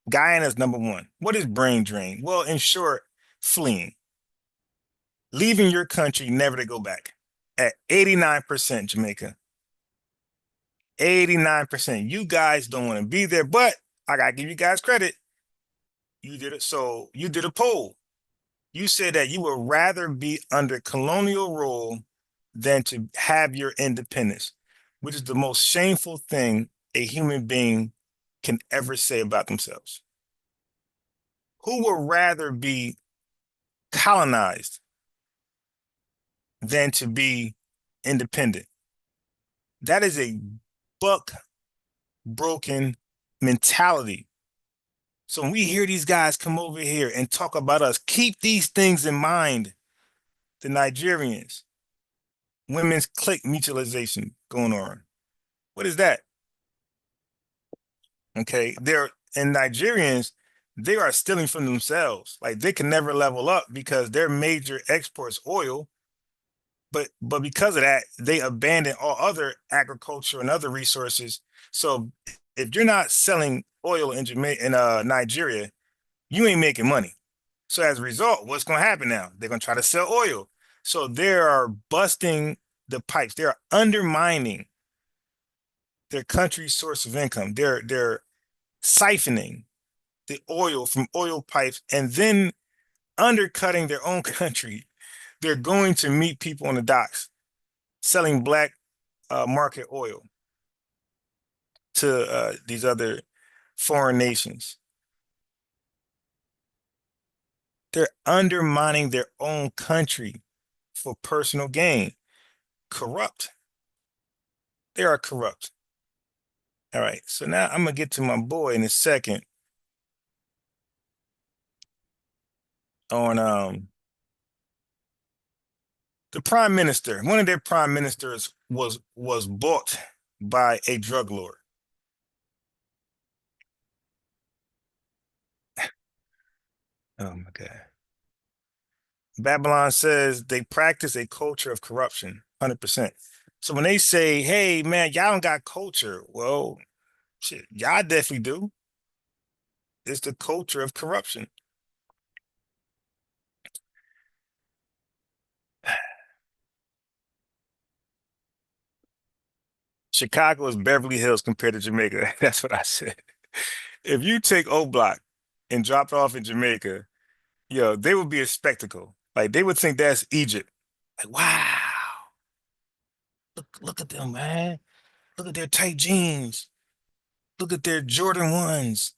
Guyana's number one. What is brain drain? Well, in short, fleeing, leaving your country never to go back at 89%, Jamaica. 89%. You guys don't want to be there, but I gotta give you guys credit. You did it. So you did a poll. You said that you would rather be under colonial rule than to have your independence, which is the most shameful thing a human being can ever say about themselves. Who would rather be colonized than to be independent? That is a buck broken mentality. So when we hear these guys come over here and talk about us, keep these things in mind. The Nigerians, women's clique mutualization going on. What is that? Okay, Nigerians, they are stealing from themselves. Like they can never level up because their major exports oil, but because of that, they abandon all other agriculture and other resources. So if you're not selling oil in Nigeria, you ain't making money. So as a result, what's going to happen now? They're going to try to sell oil. So they are busting the pipes. They're undermining their country's source of income. They're siphoning the oil from oil pipes and then undercutting their own country. They're going to meet people on the docks selling black market oil to these other foreign nations. They're undermining their own country for personal gain. Corrupt. They are corrupt. All right, so now I'm gonna get to my boy in a second on the prime minister. One of their prime ministers was bought by a drug lord. Oh my God. Babylon says they practice a culture of corruption, 100%. So when they say, hey, man, y'all don't got culture, well, shit, y'all definitely do. It's the culture of corruption. Chicago is Beverly Hills compared to Jamaica. That's what I said. If you take O Block and drop it off in Jamaica, yo, they would be a spectacle. Like they would think that's Egypt. Like, wow, look at them, man. Look at their tight jeans. Look at their Jordan ones.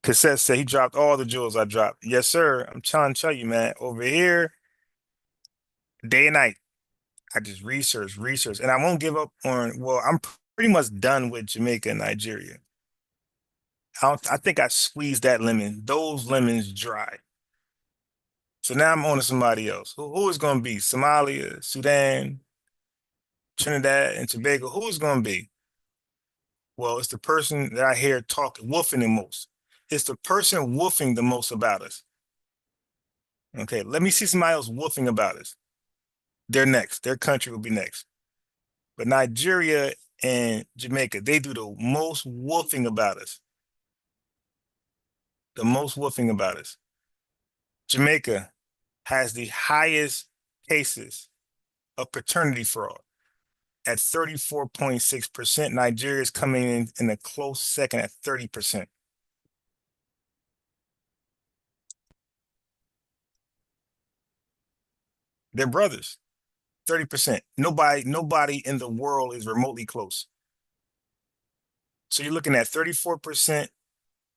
Cassette said he dropped all the jewels I dropped. Yes, sir. I'm trying to tell you, man. Over here, day and night, I just research, and I won't give up on. Well, I'm pretty much done with Jamaica and Nigeria. I think I squeezed that lemon. Those lemons dry. So now I'm on to somebody else. Who is going to be? Somalia, Sudan, Trinidad, and Tobago. Who is going to be? Well, it's the person that I hear talking, woofing the most. It's the person woofing the most about us. Okay, let me see somebody else woofing about us. They're next. Their country will be next. But Nigeria and Jamaica, they do the most woofing about us. The most woofing about us. Jamaica has the highest cases of paternity fraud at 34.6%. Nigeria is coming in a close second at 30%. They're brothers, 30%. Nobody in the world is remotely close. So you're looking at 34%,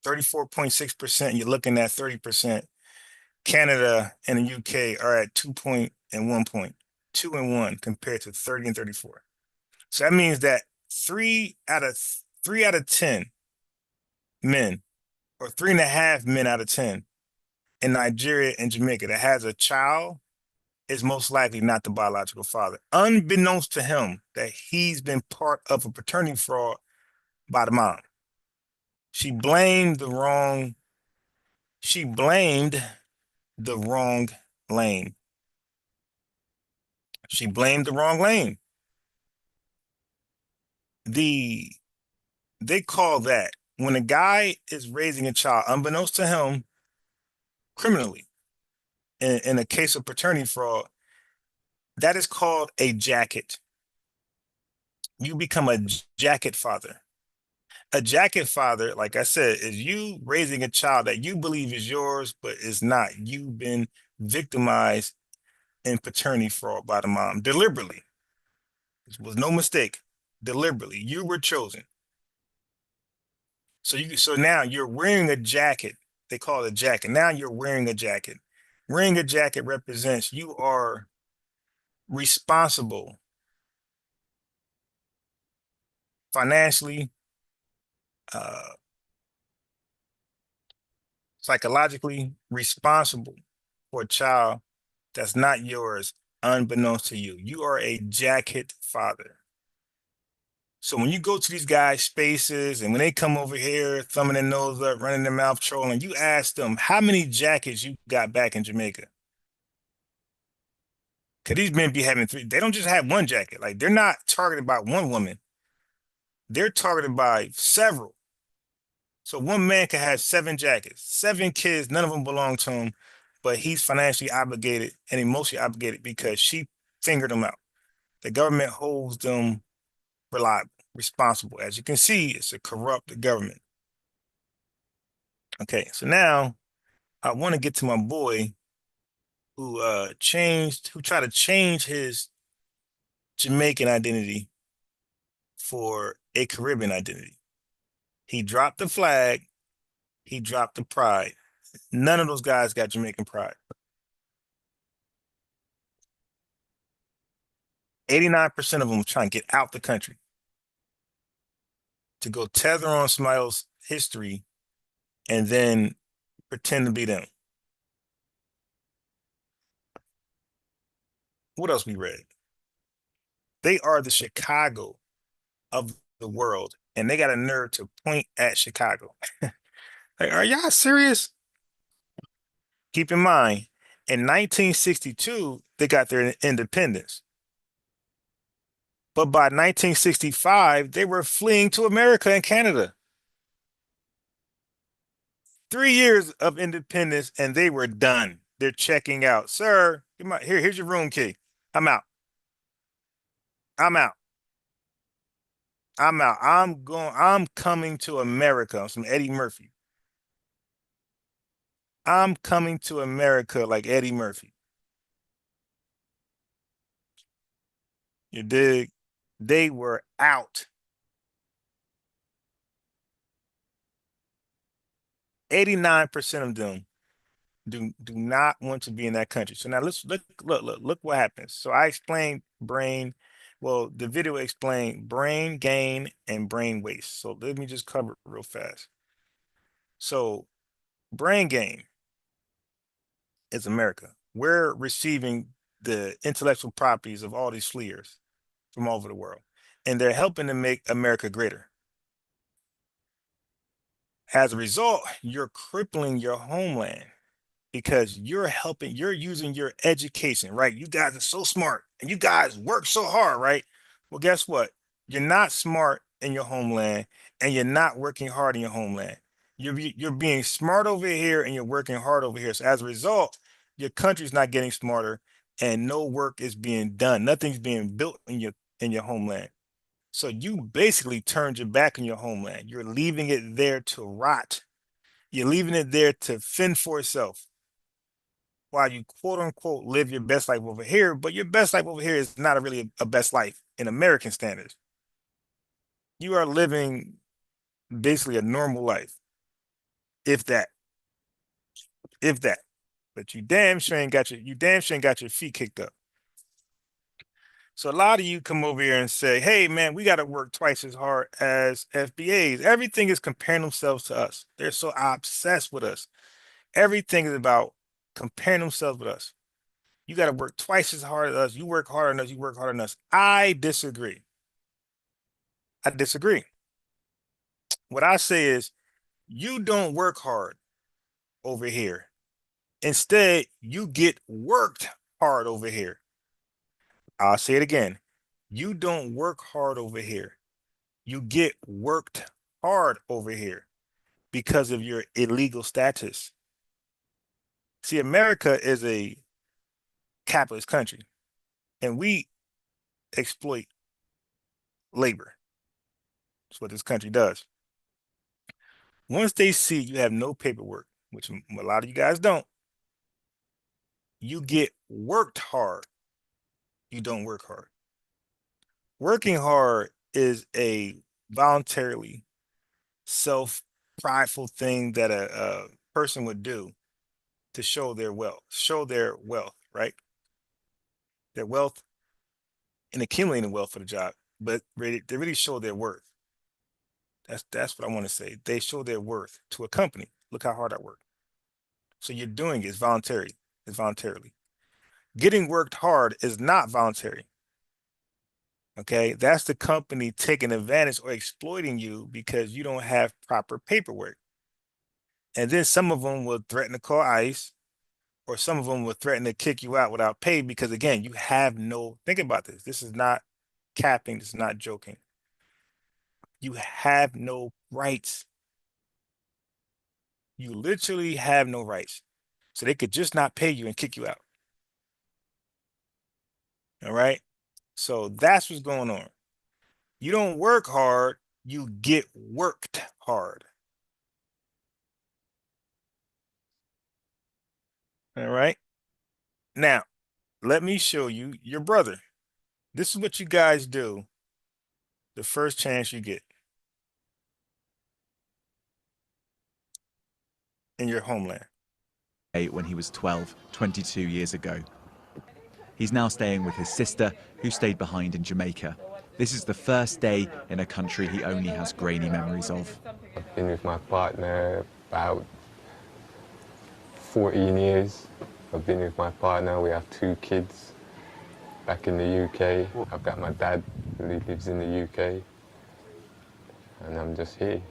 34.6%, you're looking at 30%. Canada and the UK are at 2 point and 1 point, 2 and 1 compared to 30 and 34. So that means that three out of 10 men, or 3.5 men out of 10, in Nigeria and Jamaica that has a child is most likely not the biological father, unbeknownst to him that he's been part of a paternity fraud by the mom. She blamed the wrong lane. She blamed the wrong lane. They call that when a guy is raising a child, unbeknownst to him, criminally, in a case of paternity fraud, that is called a jacket. You become a jacket father. A jacket father, like I said, is you raising a child that you believe is yours, but is not. You've been victimized in paternity fraud by the mom deliberately. It was no mistake. Deliberately, you were chosen. So now you're wearing a jacket. They call it a jacket. Now you're wearing a jacket. Wearing a jacket represents you are responsible financially, uh, psychologically responsible for a child that's not yours, unbeknownst to you. You are a jacket father. So when you go to these guys' spaces and when they come over here, thumbing their nose up, running their mouth, trolling, you ask them how many jackets you got back in Jamaica. Because these men be having three. They don't just have one jacket. Like they're not targeted by one woman. They're targeted by several. So one man can have 7 jackets, 7 kids, none of them belong to him, but he's financially obligated and emotionally obligated because she fingered him out. The government holds them reliable, responsible. As you can see, it's a corrupt government. Okay, so now I want to get to my boy who tried to change his Jamaican identity for a Caribbean identity. He dropped the flag, he dropped the pride. None of those guys got Jamaican pride. 89% of them were trying to get out the country to go tether on somebody else's history and then pretend to be them. What else we read? They are the Chicago of the world, and they got a nerve to point at Chicago. Like, are y'all serious? Keep in mind, in 1962, they got their independence. But by 1965, they were fleeing to America and Canada. 3 years of independence, and they were done. They're checking out. Sir, here's your room key. I'm out. I'm out. I'm out. I'm coming to America. I'm some Eddie Murphy. I'm coming to America like Eddie Murphy. You dig? They were out. 89% of them do not want to be in that country. So now let's look what happens. So I explained brain. Well, the video explained brain gain and brain waste. So let me just cover it real fast. So brain gain is America. We're receiving the intellectual properties of all these fleers from all over the world, and they're helping to make America greater. As a result, you're crippling your homeland because you're using your education, right? You guys are so smart and you guys work so hard, right? Well, guess what? You're not smart in your homeland and you're not working hard in your homeland. You're being smart over here and you're working hard over here. So as a result, your country's not getting smarter and no work is being done. Nothing's being built in your homeland. So you basically turned your back on your homeland. You're leaving it there to rot. You're leaving it there to fend for itself while you quote unquote live your best life over here. But your best life over here is not really a best life in American standards. You are living basically a normal life, if that, if that. But you damn sure ain't got your feet kicked up. So a lot of you come over here and say, hey, man, we got to work twice as hard as FBAs. Everything is comparing themselves to us. They're so obsessed with us. Everything is about comparing themselves with us. You got to work twice as hard as us. You work harder than us. You work harder than us. I disagree. I disagree. What I say is, you don't work hard over here. Instead, you get worked hard over here. I'll say it again. You don't work hard over here. You get worked hard over here because of your illegal status. See, America is a capitalist country, and we exploit labor. That's what this country does. Once they see you have no paperwork, which a lot of you guys don't, you get worked hard. You don't work hard. Working hard is a voluntarily self-prideful thing that a person would do to show their wealth, right? Their wealth and accumulating wealth for the job, but they really show their worth. That's what I want to say. They show their worth to a company. Look how hard I work. So you're doing it voluntarily. It's voluntarily. Getting worked hard is not voluntary. Okay, that's the company taking advantage or exploiting you because you don't have proper paperwork. And then some of them will threaten to call ICE, or some of them will threaten to kick you out without pay because, again, you have no, think about this. This is not capping. This is not joking. You have no rights. You literally have no rights. So they could just not pay you and kick you out. All right. So that's what's going on. You don't work hard, you get worked hard. All right. Now, let me show you your brother. This is what you guys do the first chance you get in your homeland. When he was 12, 22 years ago. He's now staying with his sister, who stayed behind in Jamaica. This is the first day in a country he only has grainy memories of. I've been with my partner about 14 years. I've been with my partner, we have 2 kids back in the UK. I've got my dad who lives in the UK, and I'm just here.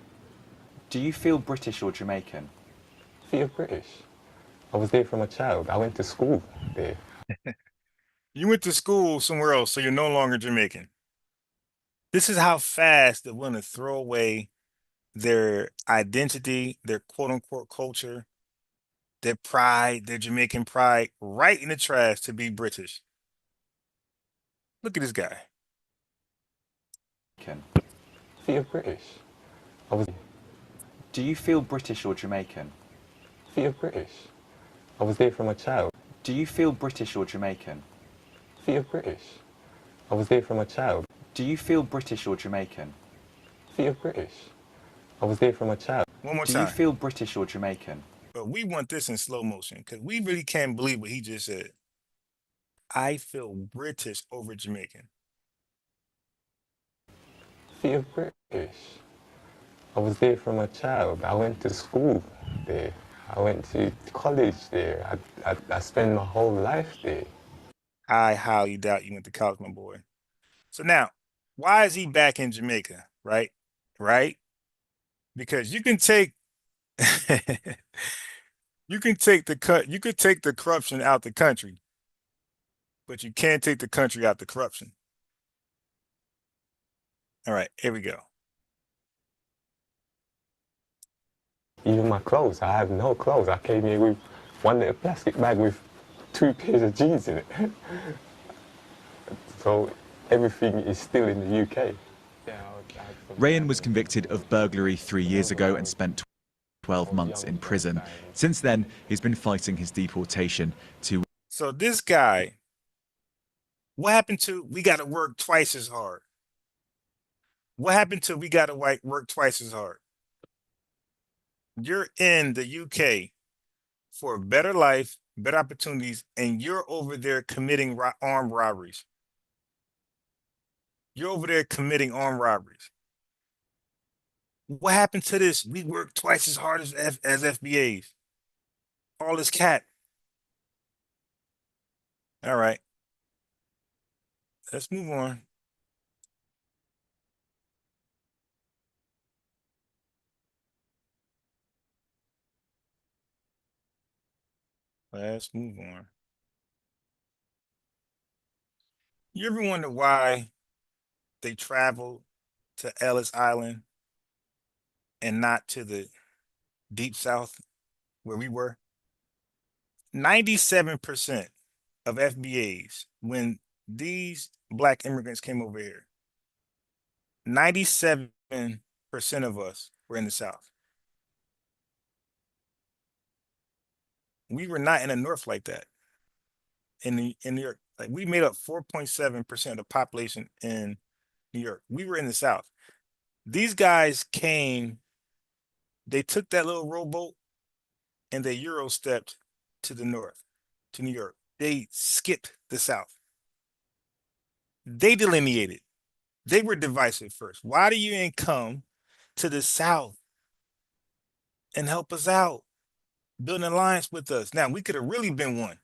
Do you feel British or Jamaican? I feel British. I was there from a child. I went to school there. You went to school somewhere else, so you're no longer Jamaican. This is how fast they're willing to throw away their identity, their quote unquote culture, their pride, their Jamaican pride, right in the trash to be British. Look at this guy. I feel British. Do you feel British or Jamaican? I feel British. I was there from a child. Do you feel British or Jamaican? I feel British. I was there from a child. Do you feel British or Jamaican? I feel British. I was there from a child. One more Do time. you feel British or Jamaican? But we want this in slow motion because we really can't believe what he just said. I feel British over Jamaican. I feel British. I was there from a child. I went to school there. I went to college there. I spent my whole life there. I highly doubt you went to college, my boy. So now, why is he back in Jamaica? Right? Right? Because you can take you can take the corruption out the country, but you can't take the country out the corruption. All right, here we go. Even my clothes, I have no clothes. I came here with one little plastic bag with 2 pairs of jeans in it. So everything is still in the UK. Rayan was convicted of burglary 3 years ago and spent 12 months in prison. Since then, he's been fighting his deportation to... So this guy, what happened to we got to work twice as hard? What happened to we got to work twice as hard? You're in the UK for a better life, better opportunities, and you're over there committing armed robberies. You're over there committing armed robberies. What happened to this? We work twice as hard as FBAs. All this cat. All right. Let's move on. Let's move on. You ever wonder why they traveled to Ellis Island and not to the deep south where we were? 97% of FBAs, when these black immigrants came over here, 97% of us were in the South. We were not in the North like that. In New York, like we made up 4.7% of the population in New York. We were in the South. These guys came, they took that little rowboat and they Euro stepped to the North, to New York. They skipped the South. They delineated. They were divisive first. Why do you ain't come to the South and help us out, build an alliance with us? Now, we could have really been one.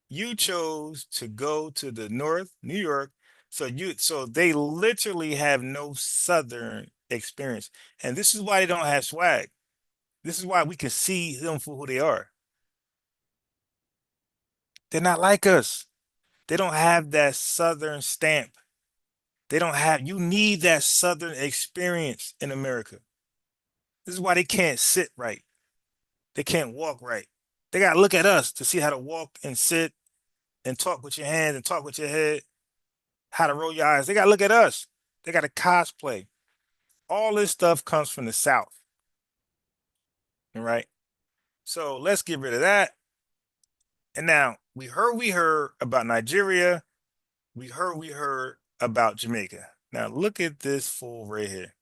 You chose to go to the North, New York, so they literally have no Southern experience. And this is why they don't have swag. This is why we can see them for who they are. They're not like us. They don't have that Southern stamp. You need that Southern experience in America. This is why they can't sit right. They can't walk right. They got to look at us to see how to walk and sit and talk with your hands and talk with your head, how to roll your eyes. They got to look at us. They got to cosplay. All this stuff comes from the South. All right. So let's get rid of that. And now we heard about Nigeria. We heard about Jamaica. Now look at this fool right here.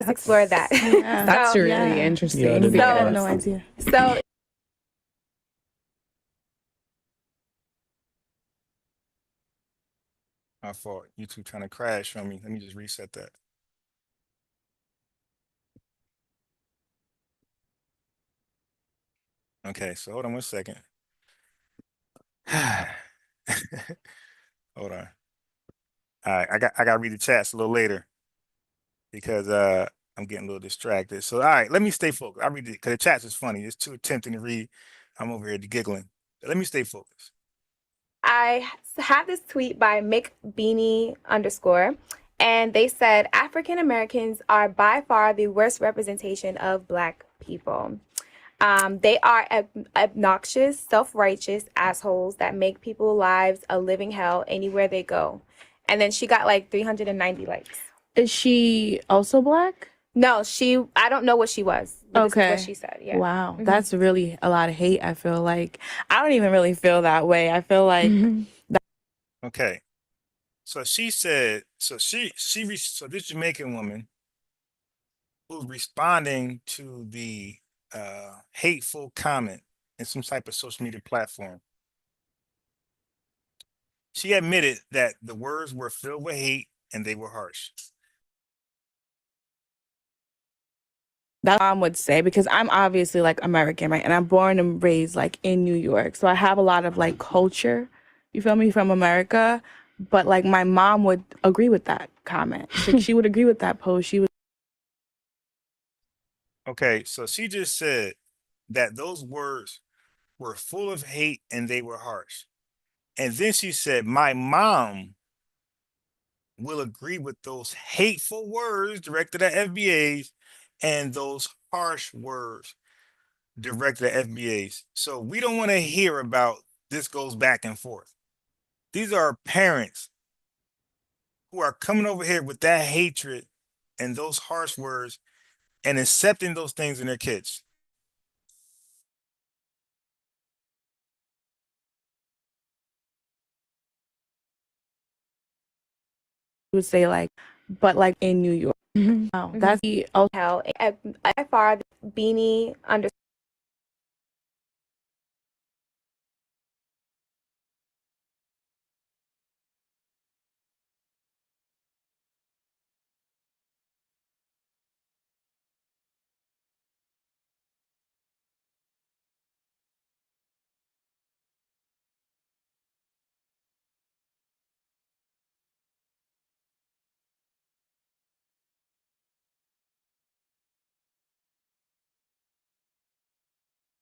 Explore that. Yeah. That's So, really interesting. Yeah, because I so- had no idea. So My fault. YouTube trying to crash on me. Let me just reset that. Okay, so hold on 1 second. Hold on. All right, I gotta read the chats a little later because I'm getting a little distracted. So all right, let me stay focused. I read it because the chats is funny. It's too tempting to read. I'm over here giggling. But let me stay focused. I have this tweet by McBeanie_, and they said African Americans are by far the worst representation of Black people. They are obnoxious, self-righteous assholes that make people's lives a living hell anywhere they go. And then she got like 390 likes. Is she also Black? No, I don't know what she was. But This is Okay. what she said. Yeah. Wow, Mhm. that's really a lot of hate. I feel like I don't even really feel that way. I feel like Okay. So she said, so this Jamaican woman who's responding to the hateful comment in some type of social media platform. She admitted that the words were filled with hate and they were harsh. that mom would say, because I'm obviously like American, right? And I'm born and raised like in New York. So I have a lot of like culture, you feel me, from America. But like my mom would agree with that comment. She would agree with that post. She would. Okay, so she just said that those words were full of hate and they were harsh. And then she said, my mom will agree with those hateful words directed at FBAs and those harsh words directed at FBAs. So we don't want to hear about this goes back and forth. These are parents who are coming over here with that hatred and those harsh words and accepting those things in their kids. Would say like, but like in New York. Wow, that's the Hell, by far, Beanie _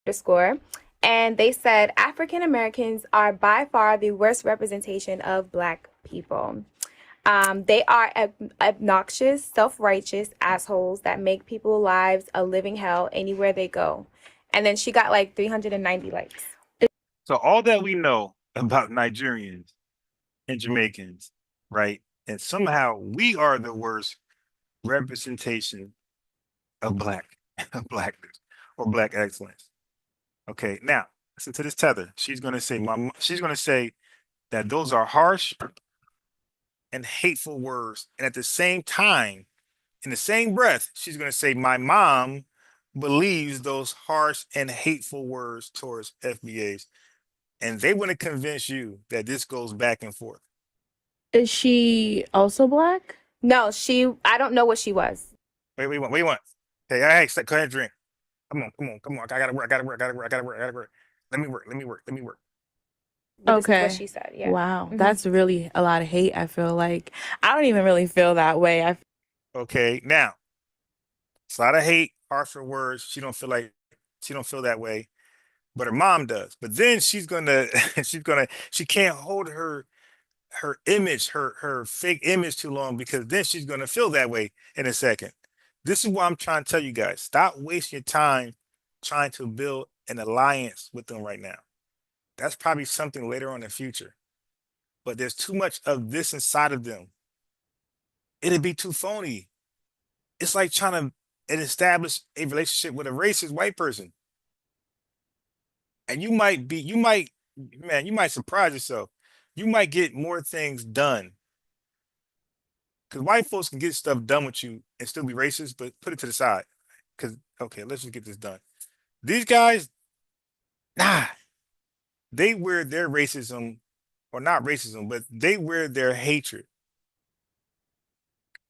underscore. And they said African Americans are by far the worst representation of Black people. They are obnoxious, self-righteous assholes that make people's lives a living hell anywhere they go. And then she got like 390 likes. So all that we know about Nigerians and Jamaicans, right? And somehow we are the worst representation of blackness or Black excellence. Okay, now listen to this tether. She's gonna say that those are harsh and hateful words, and at the same time, in the same breath, she's gonna say my mom believes those harsh and hateful words towards FBAs, and they want to convince you that this goes back and forth. Is she also Black? No, I don't know what she was. Wait, what do you want? Hey, go ahead and drink. Come on. I gotta work. Let me work. But this is Okay. what she said. Yeah. Wow. That's really a lot of hate, I feel like. I don't even really feel that way. Okay, now it's a lot of hate, harsher words. She don't feel that way, but her mom does. But then she can't hold her image, her fake image too long, because then she's gonna feel that way in a second. This is why I'm trying to tell you guys, stop wasting your time trying to build an alliance with them right now. That's probably something later on in the future. But there's too much of this inside of them. It'd be too phony. It's like trying to establish a relationship with a racist white person. And you might surprise yourself. You might get more things done. Because white folks can get stuff done with you and still be racist, but put it to the side. Because, okay, let's just get this done. These guys, they wear their racism, or not racism, but they wear their hatred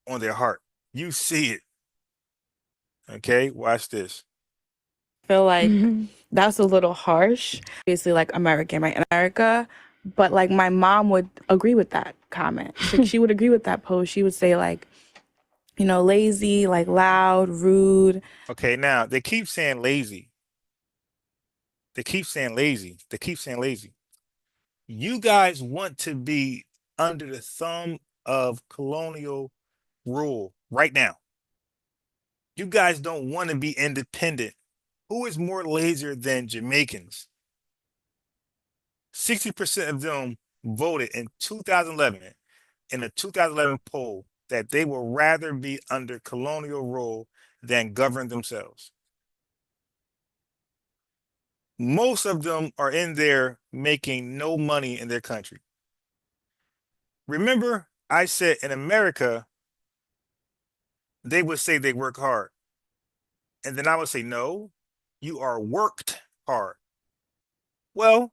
on their heart. You see it. Okay, watch this. I feel like that's a little harsh. Obviously, like American, right? In America, but like my mom would agree with that comment. Like, she would agree with that post. She would say like, lazy, like loud, rude. Okay, now they keep saying lazy. You guys want to be under the thumb of colonial rule right now. You guys don't want to be independent. Who is more lazier than Jamaicans? 60% of them voted in 2011 in a 2011 poll that they will rather be under colonial rule than govern themselves. Most of them are in there making no money in their country. Remember, I said in America, they would say they work hard. And then I would say, no, you are worked hard. Well,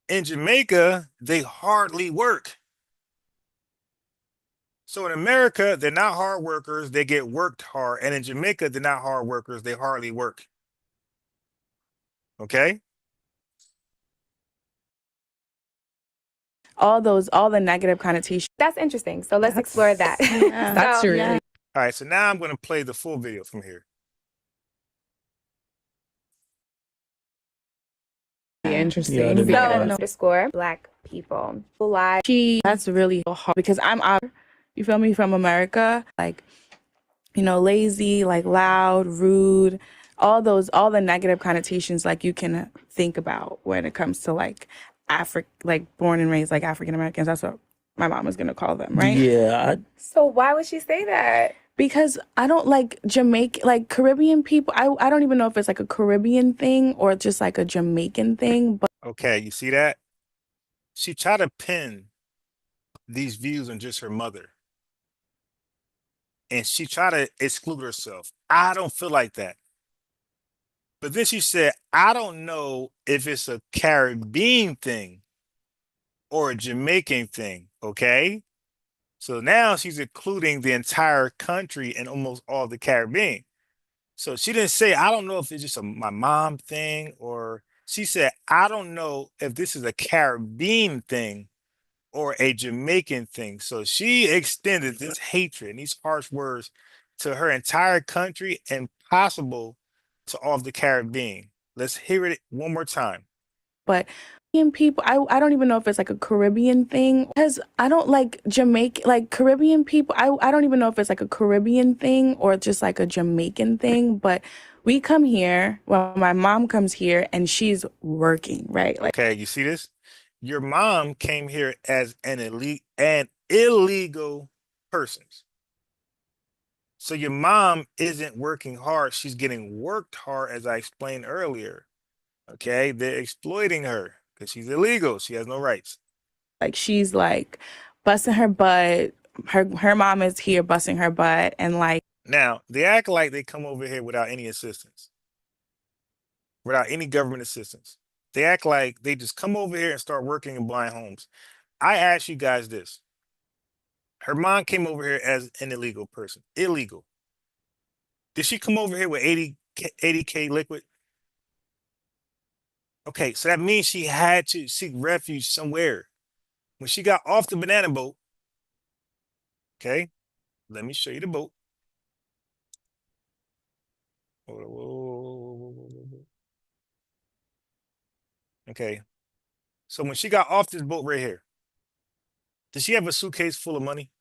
in Jamaica, they hardly work. So in America, they're not hard workers, they get worked hard. And in Jamaica, they're not hard workers, they hardly work. Okay? All the negative connotations. That's interesting. So let's explore that. Yeah. That's really All right, so now I'm going to play the full video from here. interesting. So underscore Black people. That's really hard because you feel me, from America, like, lazy, like loud, rude, all the negative connotations like you can think about when it comes to like born and raised like African Americans. That's what my mom was gonna call them, right? Yeah. So why would she say that? Because I don't like Jamaican, like Caribbean people. I don't even know if it's like a Caribbean thing or just like a Jamaican thing. But Okay, you see that? She tried to pin these views on just her mother. And she tried to exclude herself. I don't feel like that. But then she said, I don't know if it's a Caribbean thing or a Jamaican thing, okay? So now she's including the entire country and almost all the Caribbean. So she didn't say, I don't know if it's just my mom thing, or she said, I don't know if this is a Caribbean thing or a Jamaican thing. So she extended this hatred and these harsh words to her entire country and possible to all of the Caribbean. Let's hear it one more time. But Caribbean people, I don't even know if it's like a Caribbean thing, because I don't like Jamaican, like Caribbean people. I don't even know if it's like a Caribbean thing or just like a Jamaican thing. But we come here, well, my mom comes here and she's working, right? Like, Okay, you see this? Your mom came here as an illegal person. So your mom isn't working hard. She's getting worked hard, as I explained earlier. Okay, they're exploiting her because she's illegal. She has no rights. she's like busting her butt. Her mom is here busting her butt, and like Now, they act like they come over here without any assistance, without any government assistance. They act like they just come over here and start working and buying homes. I ask you guys this. Her mom came over here as an illegal person. Illegal. Did she come over here with 80K liquid? Okay, so that means she had to seek refuge somewhere. When she got off the banana boat, okay, let me show you the boat. Okay, so when she got off this boat right here, did she have a suitcase full of money?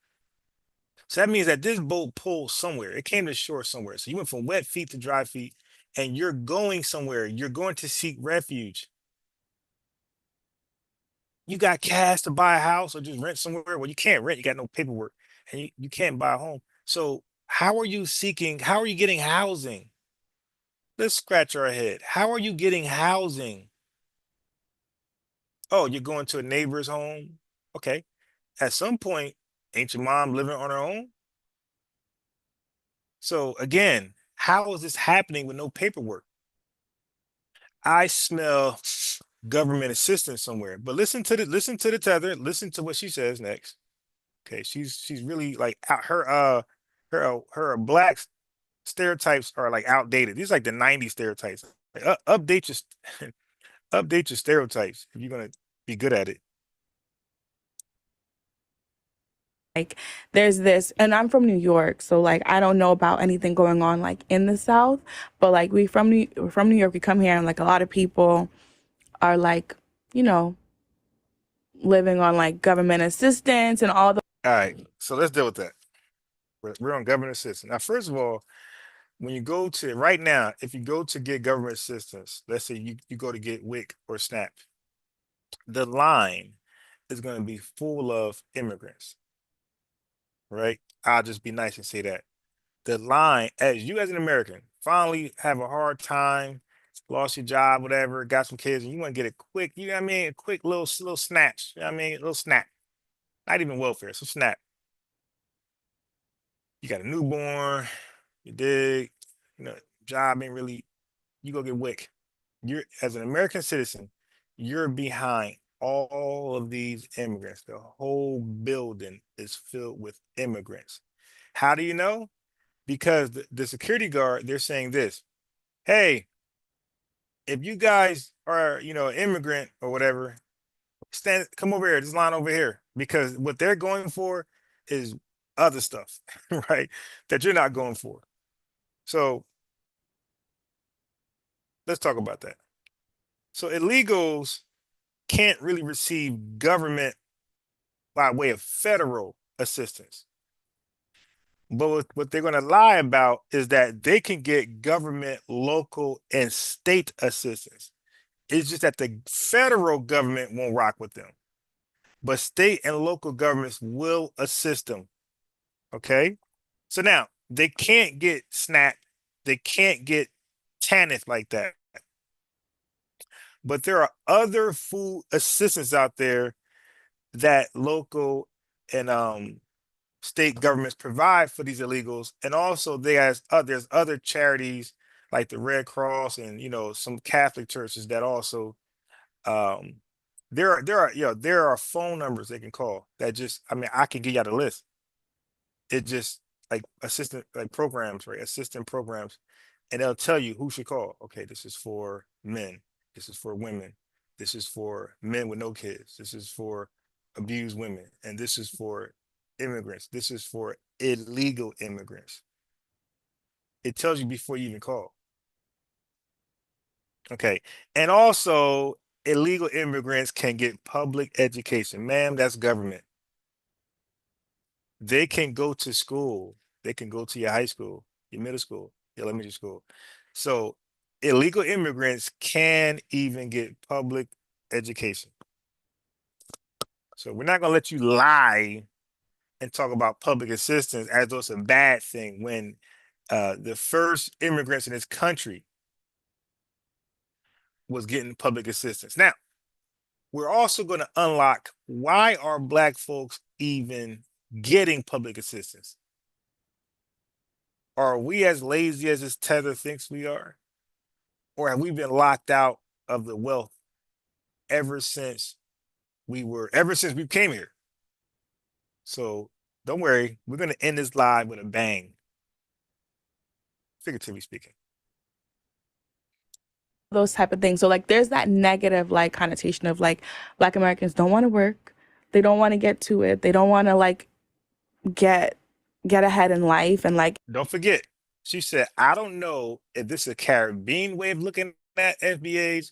So that means that this boat pulled somewhere. It came to shore somewhere. So you went from wet feet to dry feet, and you're going somewhere. You're going to seek refuge. You got cash to buy a house or just rent somewhere. Well, you can't rent. You got no paperwork, and you can't buy a home. So how are you getting housing? Let's scratch our head. How are you getting housing? Oh, you're going to a neighbor's home? Okay. At some point, ain't your mom living on her own? So again, how is this happening with no paperwork? I smell government assistance somewhere. But listen to the tether. Listen to what she says next. Okay, she's really like her black stereotypes are like outdated. These are like the 90s stereotypes. Like, update your update your stereotypes if you're gonna be good at it. there's this, and I'm from New York, so like I don't know about anything going on like in the South, but like we're from New York, we come here and like a lot of people are like, you know, living on like government assistance and all the All right, so let's deal with that. We're on government assistance. Now, first of all, when you go to right now, if you go to get government assistance, let's say you go to get WIC or SNAP, the line is going to be full of immigrants, right? I'll just be nice and say that. The line, as you as an American finally have a hard time, lost your job, whatever, got some kids, and you want to get a quick, you know what I mean, a quick little snatch, you know what I mean, a little snap, not even welfare, so snap. You got a newborn, you dig, you know, job ain't really, you go get WIC. You're as an American citizen, you're behind all of these immigrants. The whole building is filled with immigrants. How do you know? Because the security guard, they're saying this, hey, if you guys are, you know, an immigrant or whatever, come over here, this line over here, because what they're going for is other stuff, right? That you're not going for. So let's talk about that. So illegals can't really receive government by way of federal assistance. But what they're going to lie about is that they can get government, local, and state assistance. It's just that the federal government won't rock with them, but state and local governments will assist them. Okay. So now they can't get SNAP, they can't get TANF like that. But there are other food assistance out there that local and state governments provide for these illegals, and also there's other charities like the Red Cross and some Catholic churches that also um there are phone numbers they can call that just I mean I can give you the list. It just like assistant like programs, right? Assistant programs, and they'll tell you who should call. Okay, this is for men, this is for women, this is for men with no kids, this is for abused women, and this is for immigrants, this is for illegal immigrants. It tells you before you even call. Okay. And also, illegal immigrants can get public education. Ma'am, that's government. They can go to school. They can go to your high school, your middle school, your elementary school. So illegal immigrants can even get public education. So we're not going to let you lie and talk about public assistance as though it's a bad thing when the first immigrants in this country was getting public assistance. Now, we're also going to unlock why are Black folks even getting public assistance? Are we as lazy as this tether thinks we are? Or have we been locked out of the wealth ever since ever since we came here? So don't worry, we're going to end this live with a bang, figuratively speaking. Those type of things. So like there's that negative like connotation of like Black Americans don't want to work. They don't want to get to it. They don't want to like get ahead in life and like Don't forget, she said, I don't know if this is a Caribbean way of looking at FBAs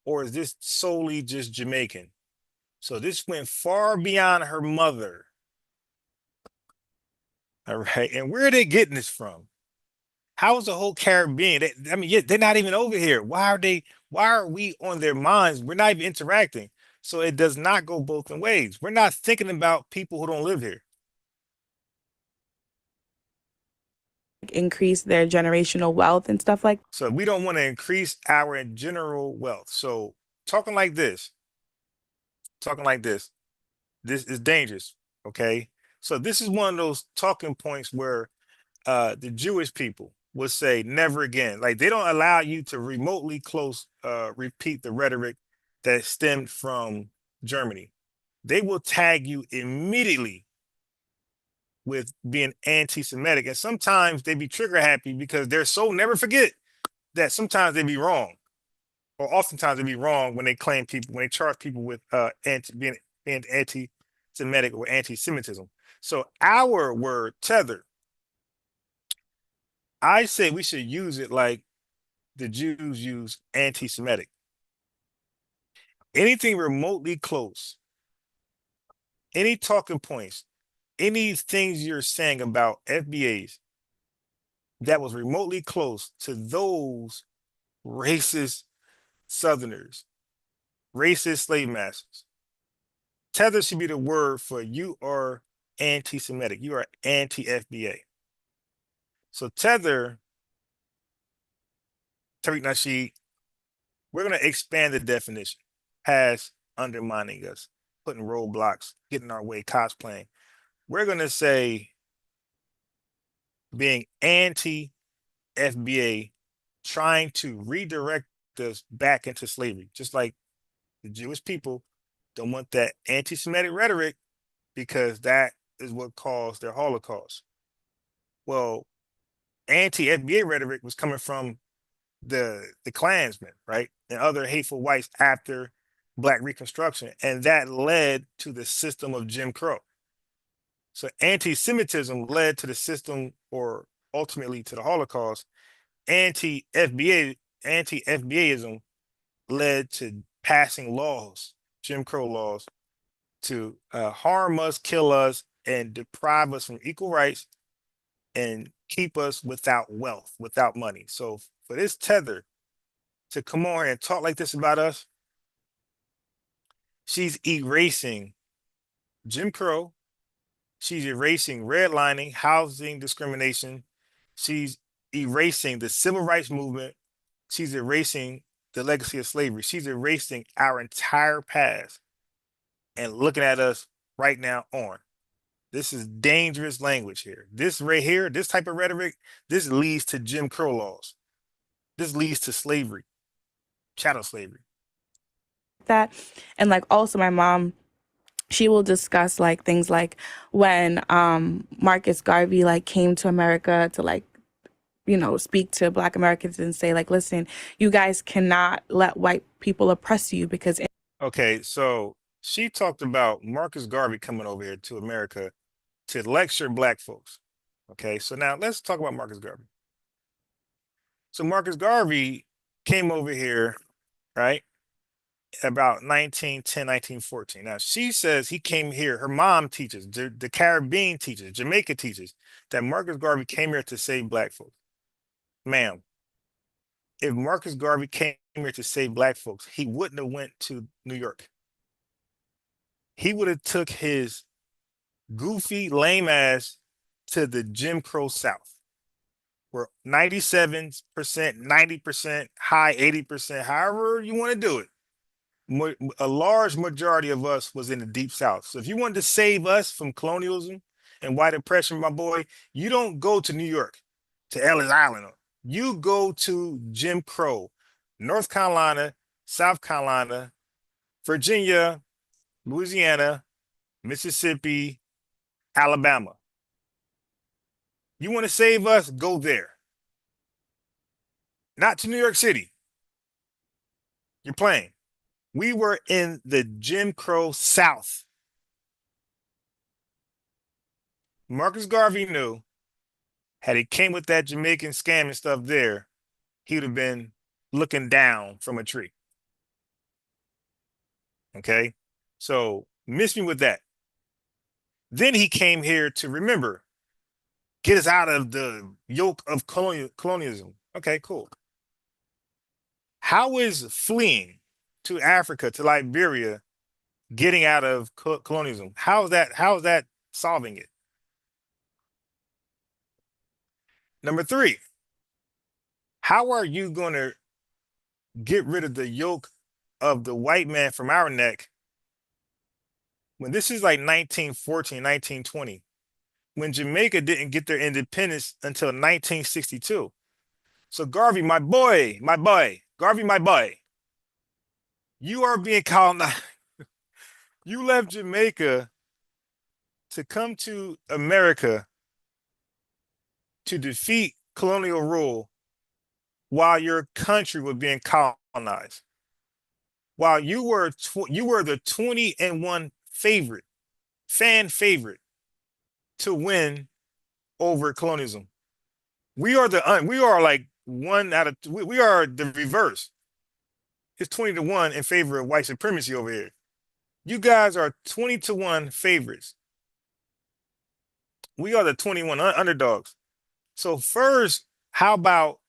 or is this solely just Jamaican? So this went far beyond her mother. All right. And where are they getting this from? How is the whole Caribbean? I mean, yeah, they're not even over here. Why are we on their minds? We're not even interacting. So it does not go both ways. We're not thinking about people who don't live here. increase their generational wealth and stuff like. So we don't want to increase our general wealth. So talking like this, this is dangerous. Okay. So this is one of those talking points where the Jewish people would say never again. Like they don't allow you to remotely repeat the rhetoric that stemmed from Germany. They will tag you immediately with being anti-Semitic. And sometimes they be trigger happy because they're so never forget that sometimes they be wrong. Or oftentimes they be wrong when they charge people with being anti-Semitic or anti-Semitism. So our word tether, I say we should use it like the Jews use anti-Semitic. Anything remotely close, any talking points, any things you're saying about FBAs that was remotely close to those racist Southerners, racist slave masters, tether should be the word for you are anti-Semitic. You are anti-FBA. So tether, Tariq Nasheed, we're going to expand the definition past undermining us, putting roadblocks, getting in our way, cosplaying. We're going to say being anti-FBA, trying to redirect us back into slavery, just like the Jewish people don't want that anti-Semitic rhetoric because that is what caused their Holocaust. Well, anti-FBA rhetoric was coming from the Klansmen, right, and other hateful whites after Black Reconstruction, and that led to the system of Jim Crow. So anti-Semitism led to the system, or ultimately to the Holocaust. Anti-FBAism led to passing laws, Jim Crow laws, to harm us, kill us, and deprive us from equal rights and keep us without wealth, without money. So for this tether to come on here and talk like this about us, she's erasing Jim Crow. She's erasing redlining, housing discrimination. She's erasing the civil rights movement. She's erasing the legacy of slavery. She's erasing our entire past and looking at us right now on. This is dangerous language here. This right here, this type of rhetoric, this leads to Jim Crow laws. This leads to slavery, chattel slavery. That and like also my mom, she will discuss like things like when Marcus Garvey like came to America to like speak to Black Americans and say like, listen, you guys cannot let white people oppress you because Okay, so she talked about Marcus Garvey coming over here to America to lecture Black folks. Okay, so now let's talk about Marcus Garvey. So Marcus Garvey came over here, right? About 1910, 1914. Now, she says he came here. Her mom teaches, the Caribbean teaches, Jamaica teaches that Marcus Garvey came here to save black folks. Ma'am, if Marcus Garvey came here to save black folks, he wouldn't have went to New York. He would have took his goofy, lame ass to the Jim Crow South, where 97%, 90%, high 80%, however you want to do it. A large majority of us was in the deep South. So if you wanted to save us from colonialism and white oppression, my boy, you don't go to New York, to Ellis Island. You go to Jim Crow, North Carolina, South Carolina, Virginia, Louisiana, Mississippi, Alabama. You want to save us? Go there. Not to New York City. You're playing. We were in the Jim Crow South. Marcus Garvey knew had he came with that Jamaican scam and stuff there, he would have been looking down from a tree. Okay? So miss me with that. Then he came here to remember, get us out of the yoke of colonialism. Okay, cool. How is fleeing to Africa, to Liberia, getting out of colonialism? How is that solving it? Number 3, how are you going to get rid of the yoke of the white man from our neck when this is like 1914, 1920, when Jamaica didn't get their independence until 1962? So Garvey, my boy, Garvey, my boy, you are being colonized. You left Jamaica to come to America to defeat colonial rule while your country was being colonized. While you were the 20-1 fan favorite to win over colonialism. We are like one out of we are the reverse. It's 20-1 in favor of white supremacy over here. You guys are 20-1 favorites. We are the 21 underdogs. So first, how about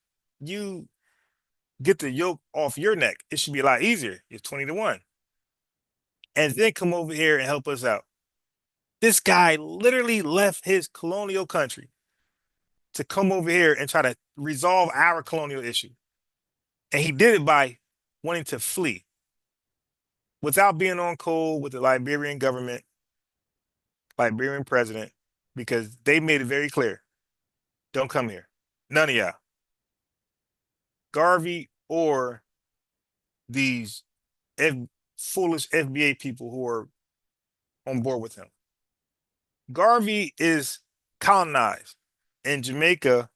you get the yoke off your neck? It should be a lot easier. It's 20-1. And then come over here and help us out. This guy literally left his colonial country to come over here and try to resolve our colonial issue. And he did it by wanting to flee without being on call with the Liberian government, Liberian president, because they made it very clear, don't come here. None of y'all. Garvey or these foolish FBA people who are on board with him. Garvey is colonized in Jamaica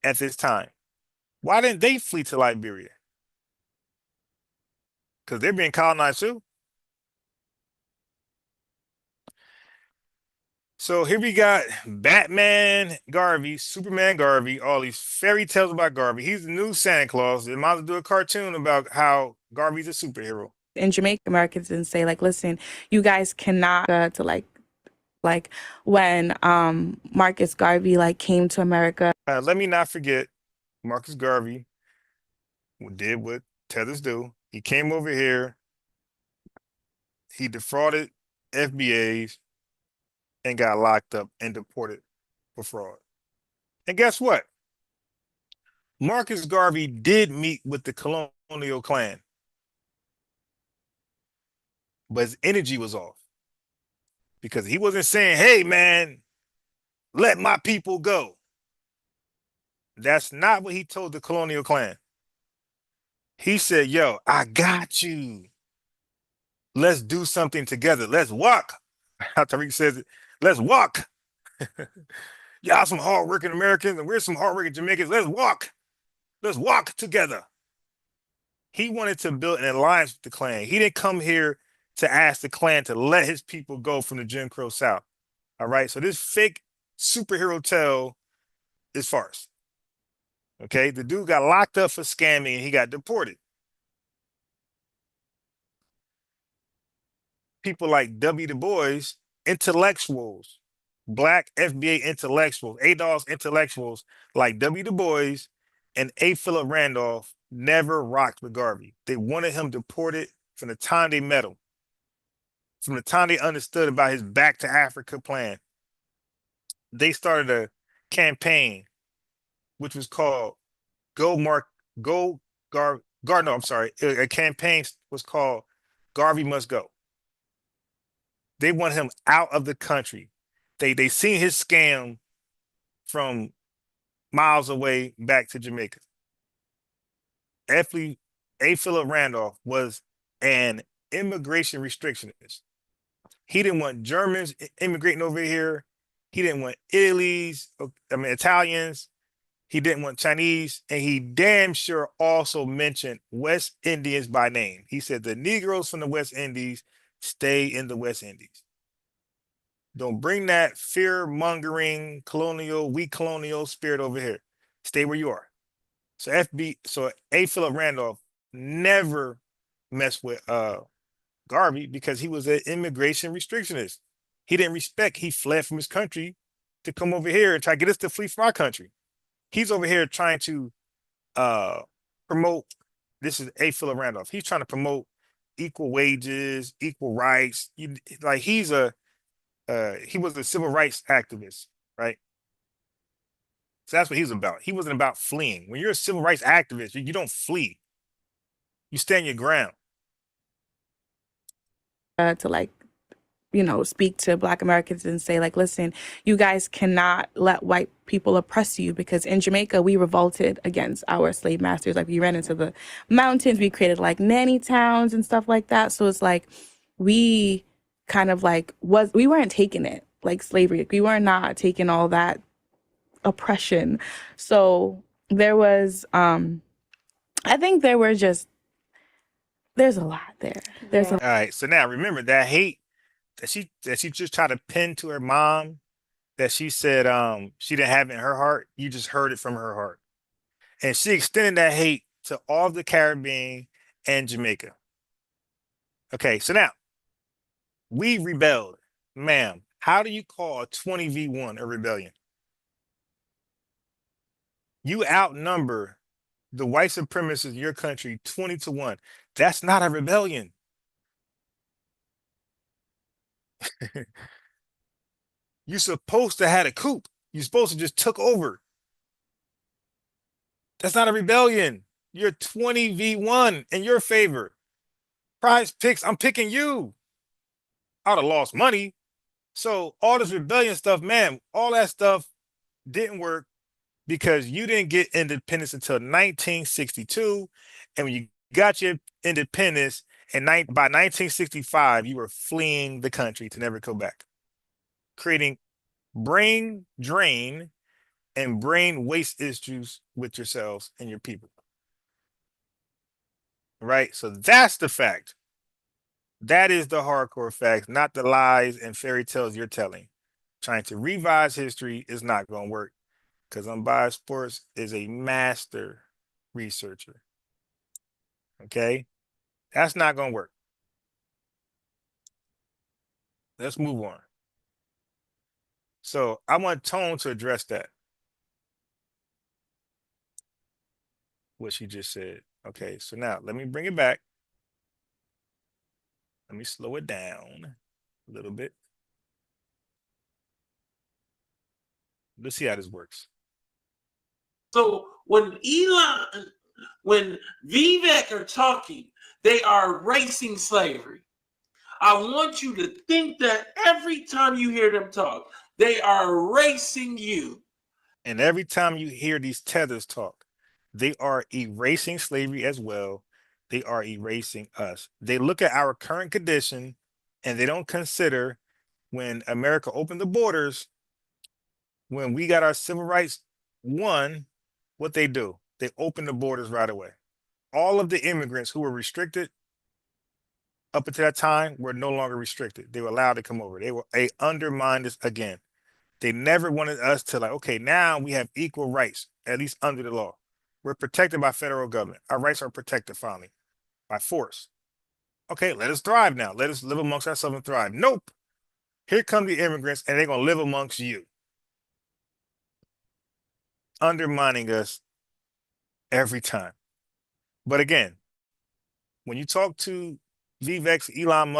at this time. Why didn't they flee to Liberia? Because they're being colonized too. So here we got Batman Garvey, Superman Garvey, all these fairy tales about Garvey. He's the new Santa Claus. They might as well do a cartoon about how Garvey's a superhero. In Jamaica, Americans didn't say, like, listen, you guys cannot to like when Marcus Garvey like came to America. Let me not forget Marcus Garvey did what Tethers do. He came over here. He defrauded FBAs and got locked up and deported for fraud. And guess what? Marcus Garvey did meet with the colonial clan, but his energy was off because he wasn't saying, hey, man, let my people go. That's not what he told the colonial clan. He said, yo, I got you. Let's do something together. Let's walk. How Tariq says it. Let's walk. Y'all some hardworking Americans and we're some hardworking Jamaicans. Let's walk. Let's walk together. He wanted to build an alliance with the Klan. He didn't come here to ask the Klan to let his people go from the Jim Crow South. All right. So this fake superhero tale is farce. Okay, the dude got locked up for scamming and he got deported. People like W. Du Bois, intellectuals, black FBA intellectuals, ADOS intellectuals like W. Du Bois and A. Philip Randolph never rocked with Garvey. They wanted him deported from the time they met him, from the time they understood about his back to Africa plan. They started a campaign which was called Go Mark Go Gar no, I'm sorry. A campaign was called Garvey Must Go. They want him out of the country. They seen his scam from miles away back to Jamaica. A. Philip Randolph was an immigration restrictionist. He didn't want Germans immigrating over here. He didn't want Italians. He didn't want Chinese. And he damn sure also mentioned West Indians by name. He said the Negroes from the West Indies stay in the West Indies. Don't bring that fear-mongering weak colonial spirit over here. Stay where you are. So A. Philip Randolph never messed with Garvey because he was an immigration restrictionist. He didn't respect. He fled from his country to come over here and try to get us to flee from our country. He's over here trying to promote. This is A. Philip Randolph. He's trying to promote equal wages, equal rights. He was a civil rights activist, right? So that's what he was about. He wasn't about fleeing. When you're a civil rights activist, you don't flee. You stand your ground. To like, speak to Black Americans and say, like, listen, you guys cannot let white people oppress you, because in Jamaica, we revolted against our slave masters. Like, we ran into the mountains, we created like nanny towns and stuff like that. So it's like, we kind of like we weren't taking it like slavery. We were not taking all that oppression. So there was, I think there's a lot there. All right. So now remember that hate that she just tried to pin to her mom, that she said she didn't have it in her heart. You just heard it from her heart. And she extended that hate to all of the Caribbean and Jamaica. Okay, so now we rebelled. Ma'am, how do you call a 20v1 a rebellion? You outnumber the white supremacists in your country 20-1. That's not a rebellion. You're supposed to have a coup. You're supposed to just took over. That's not a rebellion. You're 20v1 in your favor. Prize picks, I'm picking you. I would have lost money. So all this rebellion stuff, man, all that stuff didn't work because you didn't get independence until 1962. And when you got your independence by 1965, you were fleeing the country to never go back, creating brain drain and brain waste issues with yourselves and your people. Right? So that's the fact. That is the hardcore facts, not the lies and fairy tales you're telling. Trying to revise history is not going to work, because Unbiased Sports is a master researcher. Okay? That's not going to work. Let's move on. So I want Tone to address that. What she just said. Okay, so now let me bring it back. Let me slow it down a little bit. Let's see how this works. So when Vivek are talking, they are erasing slavery. I want you to think that every time you hear them talk, they are erasing you. And every time you hear these tethers talk, they are erasing slavery as well. They are erasing us. They look at our current condition and they don't consider when America opened the borders, when we got our civil rights won, what they do. They open the borders right away. All of the immigrants who were restricted up until that time were no longer restricted. They were allowed to come over. They undermined us again. They never wanted us to like, okay, now we have equal rights, at least under the law. We're protected by federal government. Our rights are protected finally by force. Okay, let us thrive now. Let us live amongst ourselves and thrive. Nope. Here come the immigrants, and they're going to live amongst you, undermining us every time. But again, when you talk to Vivek's Elon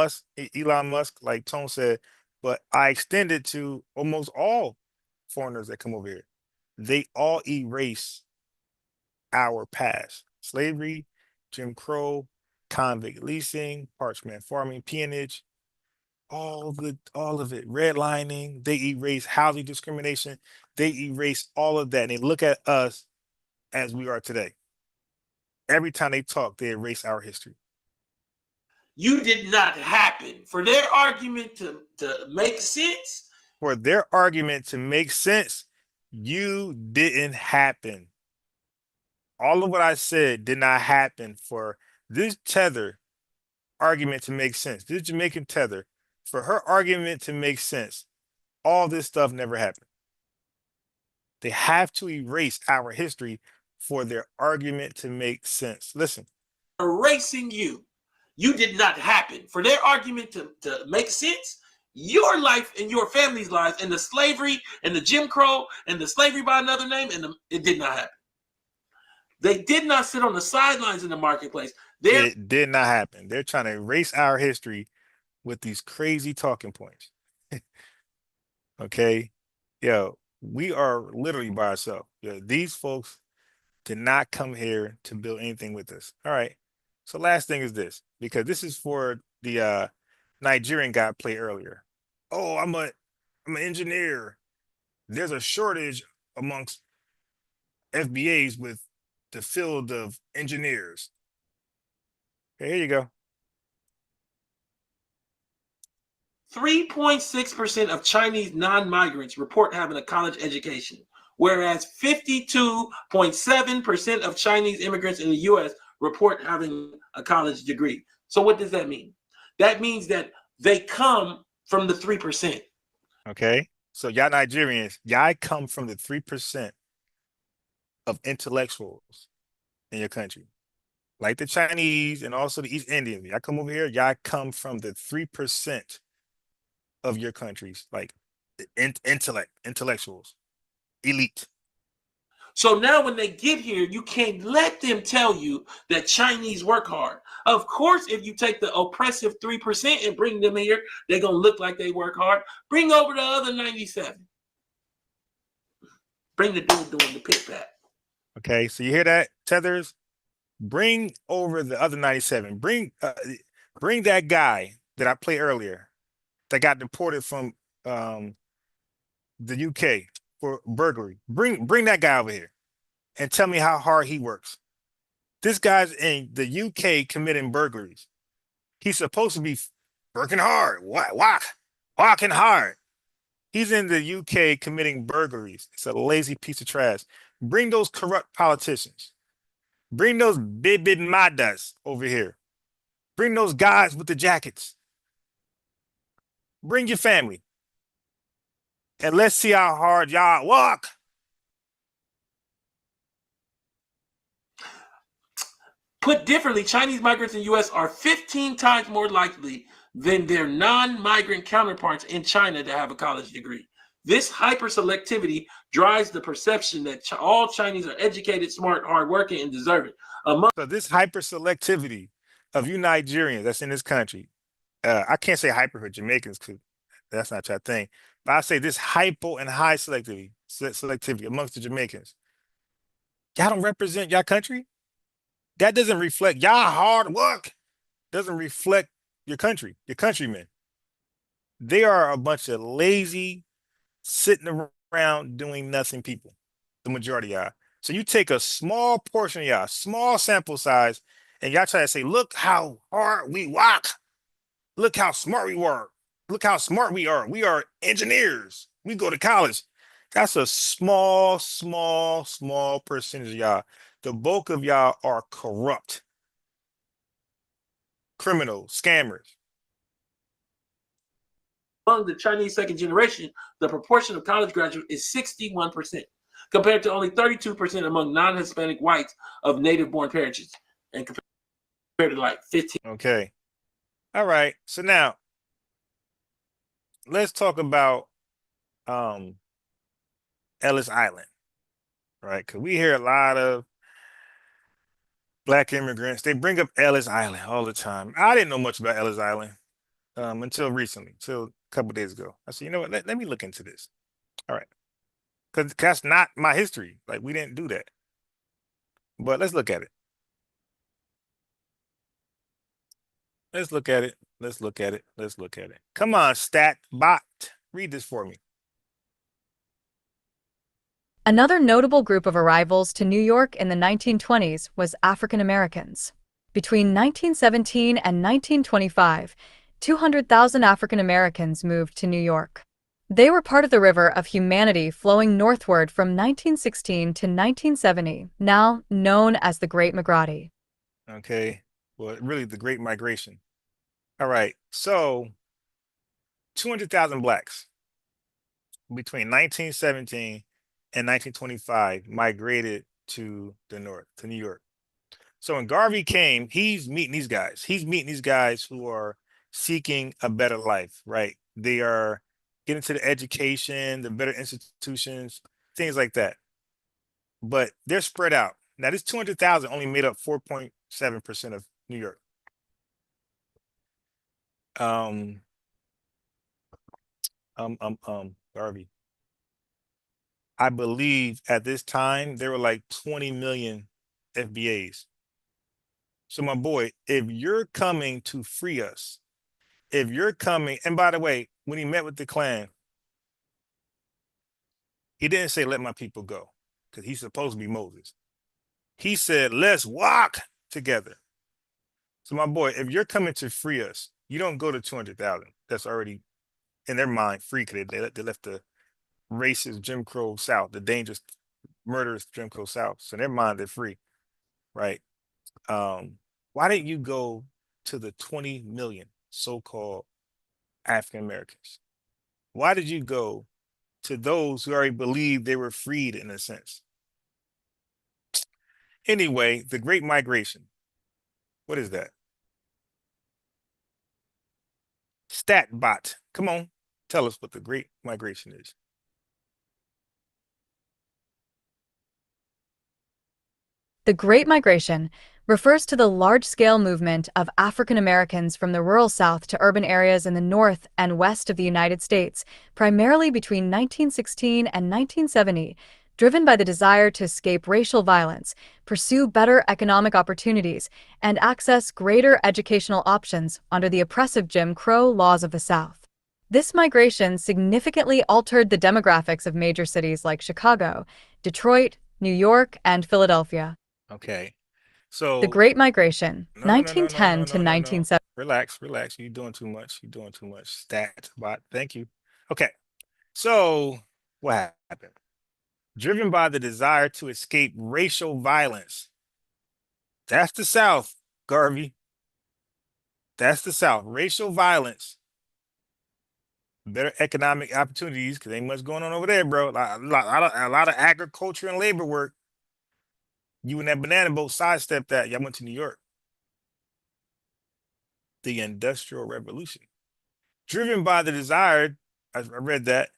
Musk, like Tone said, but I extend it to almost all foreigners that come over here. They all erase our past: slavery, Jim Crow, convict leasing, parchment farming, peonage, all of it, redlining. They erase housing discrimination. They erase all of that, and they look at us as we are today. Every time they talk, they erase our history. You did not happen. For their argument to make sense. For their argument to make sense, you didn't happen. All of what I said did not happen for this tether argument to make sense. This Jamaican tether, for her argument to make sense, all this stuff never happened. They have to erase our history for their argument to make sense. Listen. Erasing you. You did not happen. For their argument to make sense, your life and your family's lives and the slavery and the Jim Crow and the slavery by another name, and it did not happen. They did not sit on the sidelines in the marketplace. It did not happen. They're trying to erase our history with these crazy talking points. Okay? Yo, we are literally by ourselves. Yo, these folks did not come here to build anything with us. All right. So last thing is this, because this is for the Nigerian guy played earlier. Oh, I'm an engineer. There's a shortage amongst FBAs with the field of engineers. Okay, here you go. 3.6% of Chinese non-migrants report having a college education, whereas 52.7% of Chinese immigrants in the U.S. report having a college degree. So what does that mean? That means that they come from the 3%. Okay, so y'all Nigerians, y'all come from the 3% of intellectuals in your country. Like the Chinese and also the East Indians. Y'all come over here, y'all come from the 3% of your countries, like intellectuals, elite. So now when they get here, you can't let them tell you that Chinese work hard. Of course, if you take the oppressive 3% and bring them here, they're going to look like they work hard. Bring over the other 97. Bring the dude doing the pit pat. Okay, so you hear that, Tethers? Bring over the other 97. Bring that guy that I played earlier that got deported from the UK for burglary. Bring that guy over here and tell me how hard he works. This guy's in the UK committing burglaries. He's supposed to be working hard, walking hard. He's in the UK committing burglaries. It's a lazy piece of trash. Bring those corrupt politicians. Bring those big madas over here. Bring those guys with the jackets. Bring your family. And let's see how hard y'all walk. Put differently, Chinese migrants in the U.S. are 15 times more likely than their non-migrant counterparts in China to have a college degree. This hyperselectivity drives the perception that all Chinese are educated, smart, hardworking, and deserving. So this hyperselectivity of you Nigerians that's in this country, I can't say hyper for Jamaicans because that's not your thing, but I say this hypo and high selectivity amongst the Jamaicans. Y'all don't represent y'all country. That doesn't reflect y'all hard work. Doesn't reflect your country, your countrymen. They are a bunch of lazy, sitting around doing nothing people. The majority of y'all. So you take a small portion of y'all, small sample size, and y'all try to say, look how hard we work. Look how smart we were. Look how smart we are. We are engineers. We go to college. That's a small percentage of y'all. The bulk of y'all are corrupt, criminals, scammers. Among the Chinese second generation, the proportion of college graduates is 61%. compared to only 32% among non-Hispanic whites of native-born parishes, and compared to like 15. Okay. All right. So now let's talk about um Ellis Island, right? Because we hear a lot of black immigrants. They bring up Ellis Island all the time. I didn't know much about Ellis Island until recently, until a couple days ago. I said, you know what? Let me look into this. All right, because that's not my history. Like we didn't do that. But let's look at it. Let's look at it. Let's look at it. Let's look at it. Come on, stat bot. Read this for me. Another notable group of arrivals to New York in the 1920s was African Americans. Between 1917 and 1925, 200,000 African Americans moved to New York. They were part of the river of humanity flowing northward from 1916 to 1970, now known as the Great Migrati. Okay. Well, really the Great Migration. All right. So 200,000 blacks between 1917 and 1925 migrated to the north, to New York. So when Garvey came, he's meeting these guys. He's meeting these guys who are seeking a better life, right? They are getting to the education, the better institutions, things like that. But they're spread out. Now, this 200,000 only made up 4.7% of New York. Garvey. I believe at this time there were like 20 million FBAs. So my boy, if you're coming to free us, if you're coming, and by the way, when he met with the Klan, he didn't say, let my people go, because he's supposed to be Moses. He said, let's walk together. So my boy, if you're coming to free us, you don't go to 200,000. That's already in their mind free, because they left the racist Jim Crow South, the dangerous, murderous Jim Crow South. So in their mind, they're free, right? Why didn't you go to the 20 million so-called African Americans? Why did you go to those who already believed they were freed in a sense? Anyway, the Great Migration. What is that? Statbot. Come on, tell us what the Great Migration is. The Great Migration refers to the large-scale movement of African Americans from the rural South to urban areas in the North and West of the United States, primarily between 1916 and 1970, driven by the desire to escape racial violence, pursue better economic opportunities, and access greater educational options under the oppressive Jim Crow laws of the South. This migration significantly altered the demographics of major cities like Chicago, Detroit, New York, and Philadelphia. Okay. So The Great Migration, no, no, no, no, 1910 no, no, to no, no, no. 1970. Relax, relax. You're doing too much. You're doing too much. Statbot. Thank you. Okay. So what happened? Driven by the desire to escape racial violence. That's the South, Garvey. That's the South. Racial violence. Better economic opportunities, because ain't much going on over there, bro. A lot of agriculture and labor work. You and that banana boat sidestepped that. Y'all went to New York. The Industrial Revolution. Driven by the desire, I read that,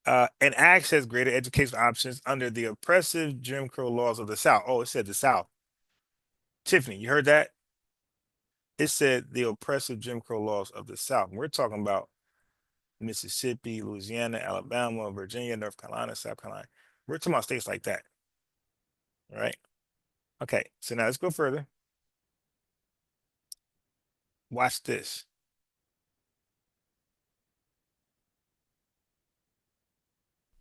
and access greater educational options under the oppressive Jim Crow laws of the South. Oh, it said the South. Tiffany, you heard that? It said the oppressive Jim Crow laws of the South. We're talking about Mississippi, Louisiana, Alabama, Virginia, North Carolina, South Carolina. We're talking about states like that. All right. Okay. So now let's go further. Watch this.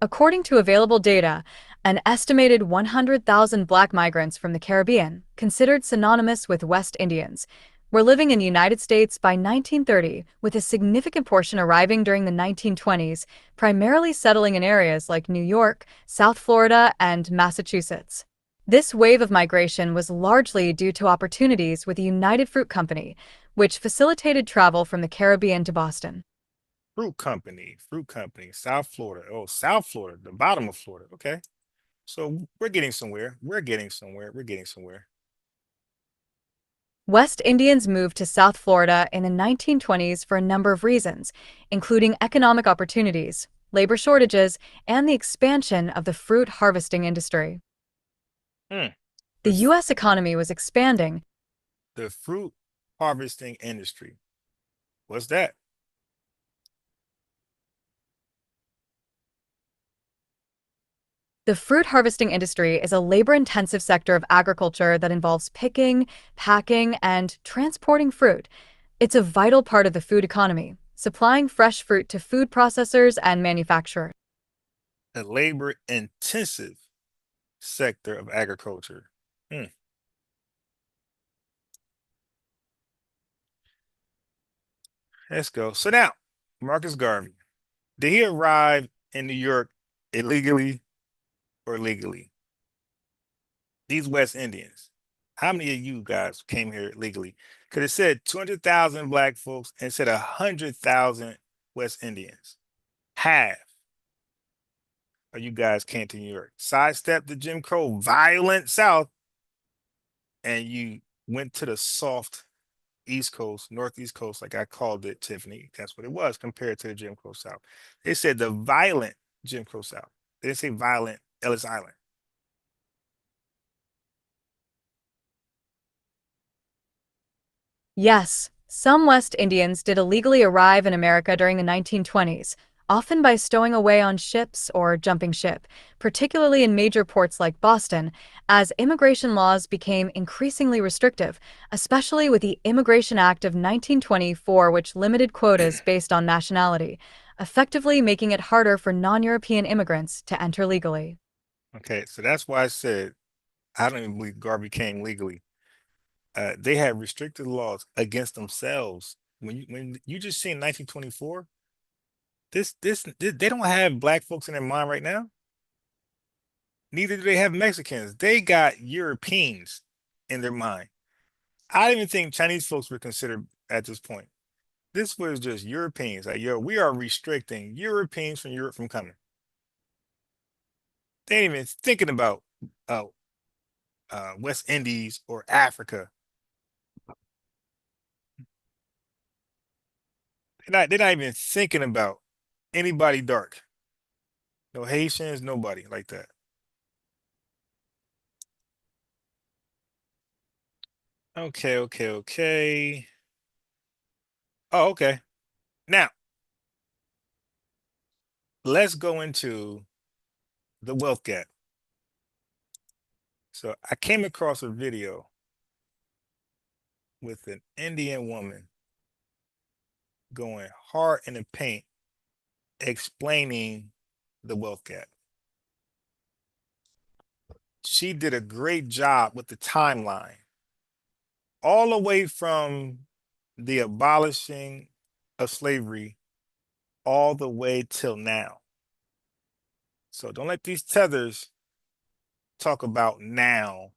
According to available data, an estimated 100,000 black migrants from the Caribbean, considered synonymous with West Indians, were living in the United States by 1930, with a significant portion arriving during the 1920s, primarily settling in areas like New York, South Florida, and Massachusetts. This wave of migration was largely due to opportunities with the United Fruit Company, which facilitated travel from the Caribbean to Boston. Fruit Company, South Florida. Oh, South Florida, the bottom of Florida. Okay. So we're getting somewhere. We're getting somewhere. We're getting somewhere. West Indians moved to South Florida in the 1920s for a number of reasons, including economic opportunities, labor shortages, and the expansion of the fruit harvesting industry. Hmm. The U.S. economy was expanding. The fruit harvesting industry. What's that? The fruit harvesting industry is a labor-intensive sector of agriculture that involves picking, packing, and transporting fruit. It's a vital part of the food economy, supplying fresh fruit to food processors and manufacturers. A labor intensive sector of agriculture. Hmm. Let's go. So now, Marcus Garvey, did he arrive in New York illegally or legally? These West Indians, how many of you guys came here legally? Because it said 200,000 black folks and it said 100,000 West Indians. Half of you guys came to New York, sidestepped the Jim Crow violent South, and you went to the soft East Coast, Northeast Coast, like I called it, Tiffany. That's what it was compared to the Jim Crow South. They said the violent Jim Crow South. They didn't say violent Ellis Island. Yes, some West Indians did illegally arrive in America during the 1920s, often by stowing away on ships or jumping ship, particularly in major ports like Boston, as immigration laws became increasingly restrictive, especially with the Immigration Act of 1924, which limited quotas based on nationality, effectively making it harder for non-European immigrants to enter legally. Okay, so that's why I said I don't even believe Garvey came legally. They had restricted laws against themselves. When you just seen 1924, this they don't have black folks in their mind right now. Neither do they have Mexicans. They got Europeans in their mind. I don't even think Chinese folks were considered at this point. This was just Europeans. Like, yo, we are restricting Europeans from Europe from coming. They ain't even thinking about uh, West Indies or Africa. They're not even thinking about anybody dark. No Haitians, nobody like that. Okay, okay, okay. Oh, okay. Now, let's go into the wealth gap. So I came across a video with an Indian woman going hard in the paint explaining the wealth gap. She did a great job with the timeline, all the way from the abolishing of slavery all the way till now. So don't let these tethers talk about now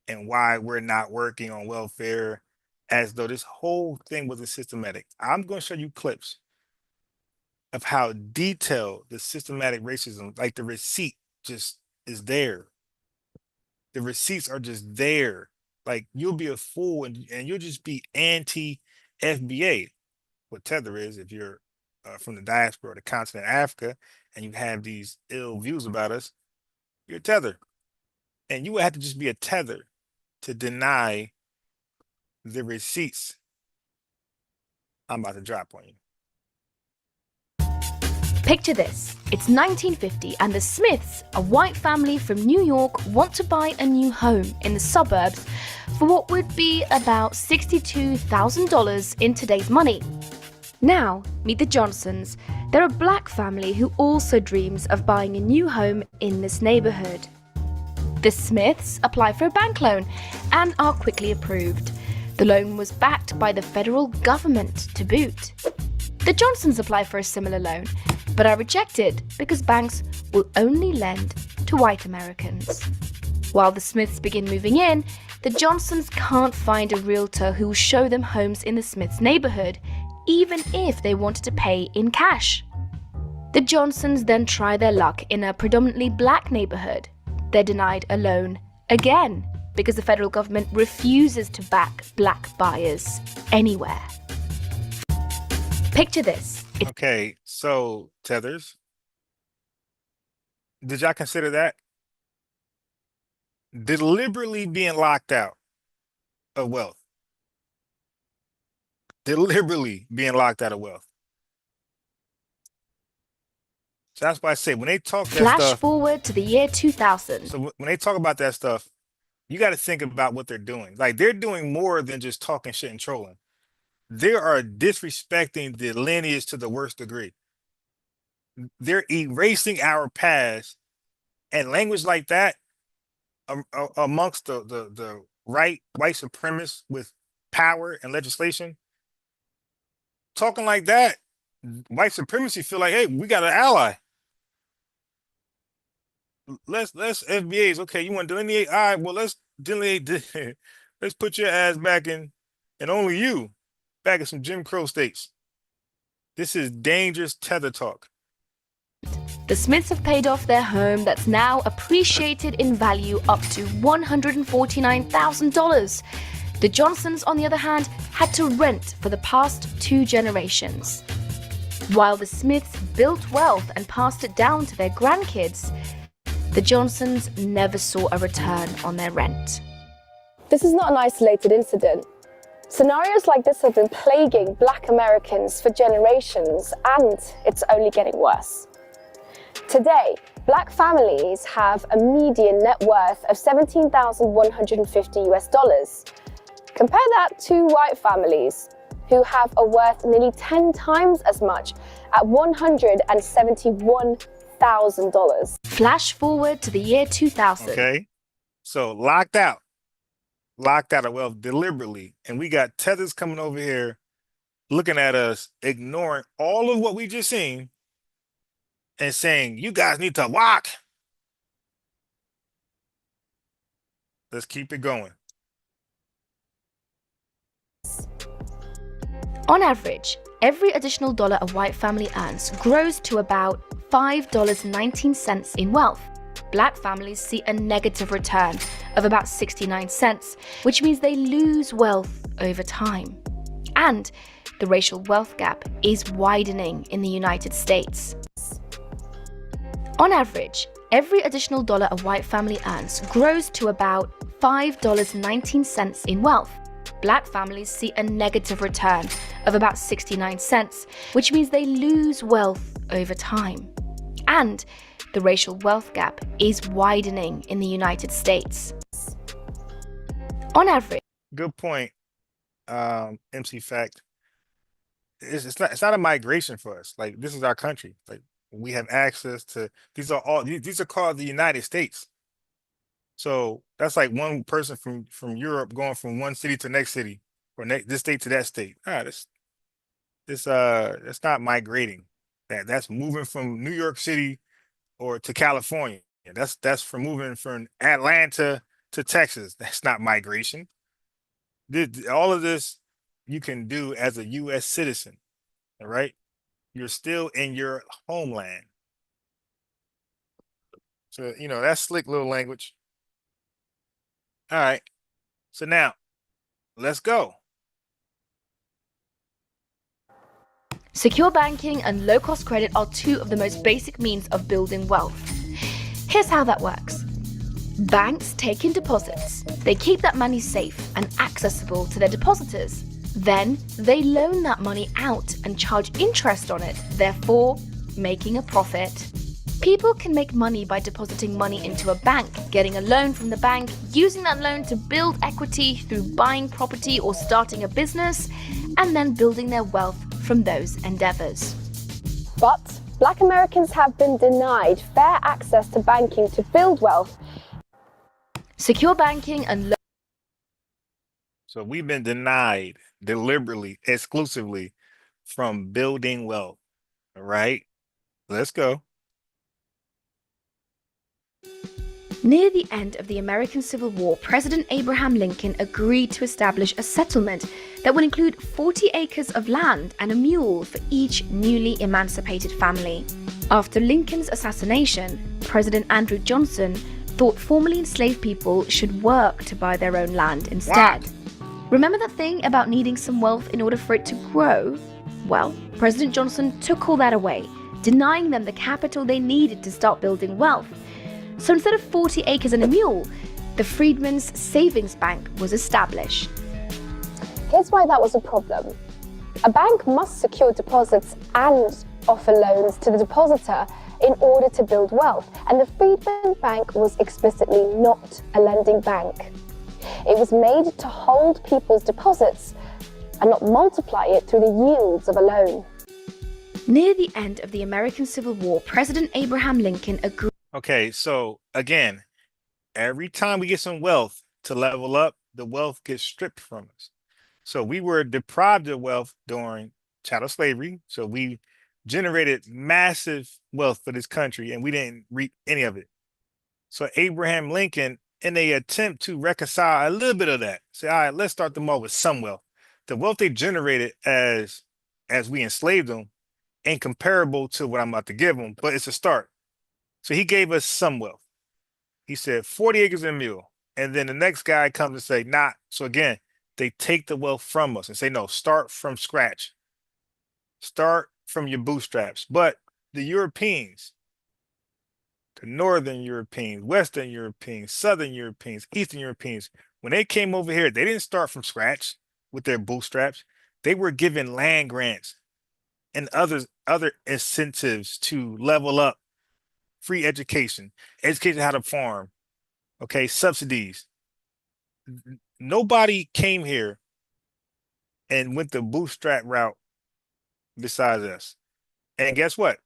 and why we're not working on welfare as though this whole thing wasn't systematic. I'm going to show you clips of how detailed the systematic racism, like the receipt just is there. The receipts are just there. Like you'll be a fool and you'll just be anti FBA. What Tether is, if you're from the diaspora or the continent of Africa and you have these ill views about us, you're a tether. And you would have to just be a tether to deny the receipts I'm about to drop on you. Picture this. It's 1950 and the Smiths, a white family from New York, want to buy a new home in the suburbs for what would be about $62,000 in today's money. Now, meet the Johnsons. They're a black family who also dreams of buying a new home in this neighborhood. The Smiths apply for a bank loan and are quickly approved. The loan was backed by the federal government to boot. The Johnsons apply for a similar loan, but are rejected because banks will only lend to white Americans. While the Smiths begin moving in, the Johnsons can't find a realtor who will show them homes in the Smiths neighborhood, even if they wanted to pay in cash. The Johnsons then try their luck in a predominantly black neighborhood. they're denied a loan again because the federal government refuses to back black buyers anywhere. Picture this. Okay, so Tethers, did y'all consider that? Deliberately being locked out of wealth. Deliberately being locked out of wealth. So that's why I say when they talk that Flash stuff, forward to the year 2000. so when they talk about that stuff, you got to think about what they're doing. Like they're doing more than just talking shit and trolling. They are disrespecting the lineage to the worst degree. They're erasing our past, and language like that amongst the white supremacists with power and legislation, talking like that, white supremacy feel like, hey, we got an ally. Let's FBAs. Okay, you want to delineate? All right, well, let's delineate. Let's put your ass back in, and only you, back in some Jim Crow states. This is dangerous tether talk. The Smiths have paid off their home that's now appreciated in value up to $149,000. The Johnsons, on the other hand, had to rent for the past 2 generations. While the Smiths built wealth and passed it down to their grandkids, the Johnsons never saw a return on their rent. This is not an isolated incident. Scenarios like this have been plaguing Black Americans for generations, and it's only getting worse. Today, Black families have a median net worth of $17,150. Compare that to white families, who have a worth nearly 10 times as much at $171,000. Flash forward to the year 2000. Okay, so locked out of wealth deliberately, and we got Tethers coming over here, looking at us, ignoring all of what we just seen, and saying, you guys need to walk. Let's keep it going. On average, every additional dollar a white family earns grows to about $5.19 in wealth. Black families see a negative return of about 69 cents, which means they lose wealth over time. And the racial wealth gap is widening in the United States. On average, every additional dollar a white family earns grows to about $5.19 in wealth. Black families see a negative return of about 69 cents, which means they lose wealth over time. And the racial wealth gap is widening in the United States. On average. Good point, MC Fact. It's not a migration for us. Like, this is our country. Like, we have access to these are called the United States. So that's like one person from Europe going from one city to the next city, or this state to that state. That's not migrating. That's moving from New York City or to California. That's from moving from Atlanta to Texas. That's not migration. All of this you can do as a U.S. citizen. All right. You're still in your homeland. So, that's slick little language. All right. So now, let's go. Secure banking and low-cost credit are 2 of the most basic means of building wealth. Here's how that works. Banks take in deposits. They keep that money safe and accessible to their depositors. Then they loan that money out and charge interest on it, therefore making a profit. People can make money by depositing money into a bank, getting a loan from the bank, using that loan to build equity through buying property or starting a business, and then building their wealth from those endeavors. But Black Americans have been denied fair access to banking to build wealth. Secure banking and So we've been denied deliberately, exclusively from building wealth. All right, let's go. Near the end of the American Civil War, President Abraham Lincoln agreed to establish a settlement that would include 40 acres of land and a mule for each newly emancipated family. After Lincoln's assassination, President Andrew Johnson thought formerly enslaved people should work to buy their own land instead. Remember that thing about needing some wealth in order for it to grow? Well, President Johnson took all that away, denying them the capital they needed to start building wealth. So instead of 40 acres and a mule, the Freedmen's Savings Bank was established. Here's why that was a problem. A bank must secure deposits and offer loans to the depositor in order to build wealth, and the Freedmen's Bank was explicitly not a lending bank. It was made to hold people's deposits and not multiply it through the yields of a loan. Near the end of the American Civil War, President Abraham Lincoln agreed. Okay, so again, every time we get some wealth to level up, the wealth gets stripped from us. So we were deprived of wealth during chattel slavery. So we generated massive wealth for this country and we didn't reap any of it. So Abraham Lincoln, in a attempt to reconcile a little bit of that, say, all right, let's start them off with some wealth. The wealth they generated as we enslaved them ain't comparable to what I'm about to give them, but it's a start. So he gave us some wealth. He said 40 acres and a mule. And then the next guy comes and say, nah. So again, they take the wealth from us and say, no, start from scratch. Start from your bootstraps. But the Europeans, the Northern Europeans, Western Europeans, Southern Europeans, Eastern Europeans, when they came over here, they didn't start from scratch with their bootstraps. They were given land grants and other incentives to level up, free education how to farm, okay, subsidies. Nobody came here and went the bootstrap route besides us. And guess what?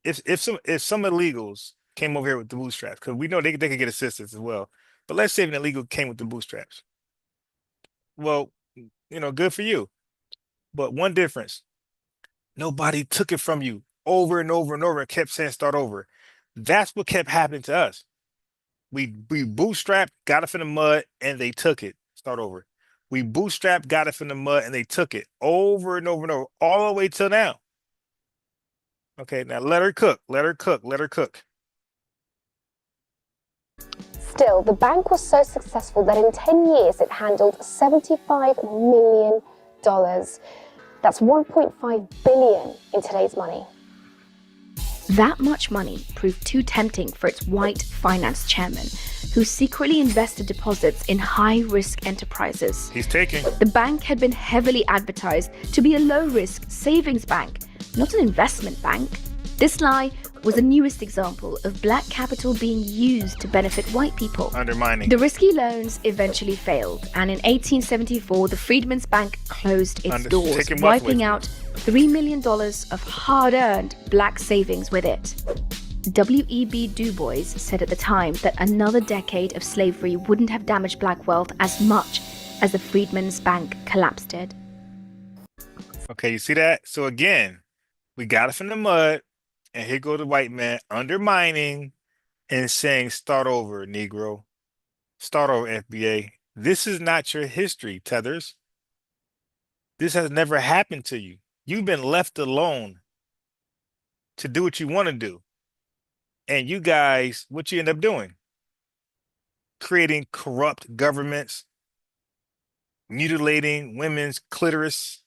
If some illegals came over here with the bootstraps, because we know they could get assistance as well. But let's say an illegal came with the bootstraps. Well, good for you. But one difference, nobody took it from you over and over and over and kept saying start over. That's what kept happening to us. We bootstrapped, got it from the mud, and they took it. Start over. We bootstrapped, got it from the mud, and they took it over and over and over, all the way till now. Okay, now let her cook. Let her cook. Let her cook. Still, the bank was so successful that in 10 years it handled $75 million. That's 1.5 billion in today's money. That much money proved too tempting for its white finance chairman, who secretly invested deposits in high-risk enterprises. He's taking. The bank had been heavily advertised to be a low-risk savings bank, not an investment bank. This lie was the newest example of black capital being used to benefit white people. Undermining. The risky loans eventually failed, and in 1874, the Freedmen's Bank closed its doors, wiping out $3 million of hard-earned black savings with it. W.E.B. Du Bois said at the time that another decade of slavery wouldn't have damaged black wealth as much as the Freedmen's Bank collapse did. Okay, you see that? So again, we got it from the mud, and here go the white man undermining and saying, start over, Negro. Start over, FBA. This is not your history, Tethers. This has never happened to you. You've been left alone to do what you want to do. And you guys, what you end up doing? Creating corrupt governments, mutilating women's clitoris,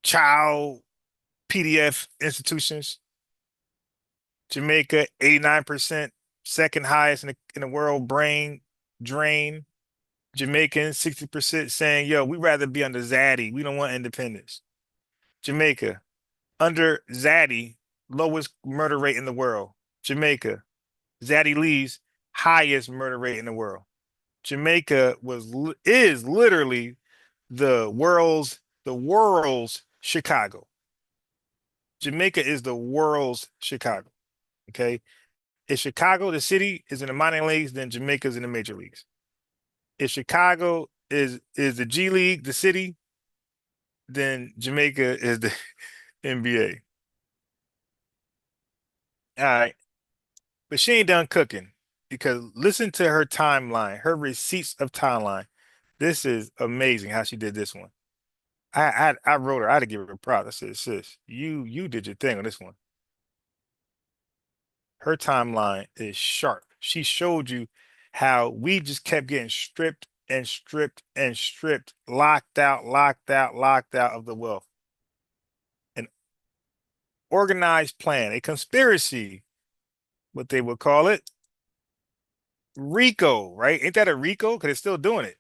child PDF institutions. Jamaica, 89%, second highest in the world brain drain. Jamaicans, 60% saying, yo, we'd rather be under Zaddy. We don't want independence. Jamaica, under Zaddy, lowest murder rate in the world. Jamaica, Zaddy leaves, highest murder rate in the world. Jamaica is literally the world's Chicago. Jamaica is the world's Chicago. Okay. If Chicago, the city, is in the minor leagues, then Jamaica's in the major leagues. If Chicago is the G League, the city, then Jamaica is the NBA. All right. But she ain't done cooking, because listen to her timeline, her receipts of timeline. This is amazing how she did this one. I wrote her, I had to give her props. I said, sis, you did your thing on this one. Her timeline is sharp. She showed you how we just kept getting stripped and stripped and stripped, locked out of the wealth. An organized plan, a conspiracy, what they would call it. RICO, right? Ain't that a RICO? Because it's still doing it.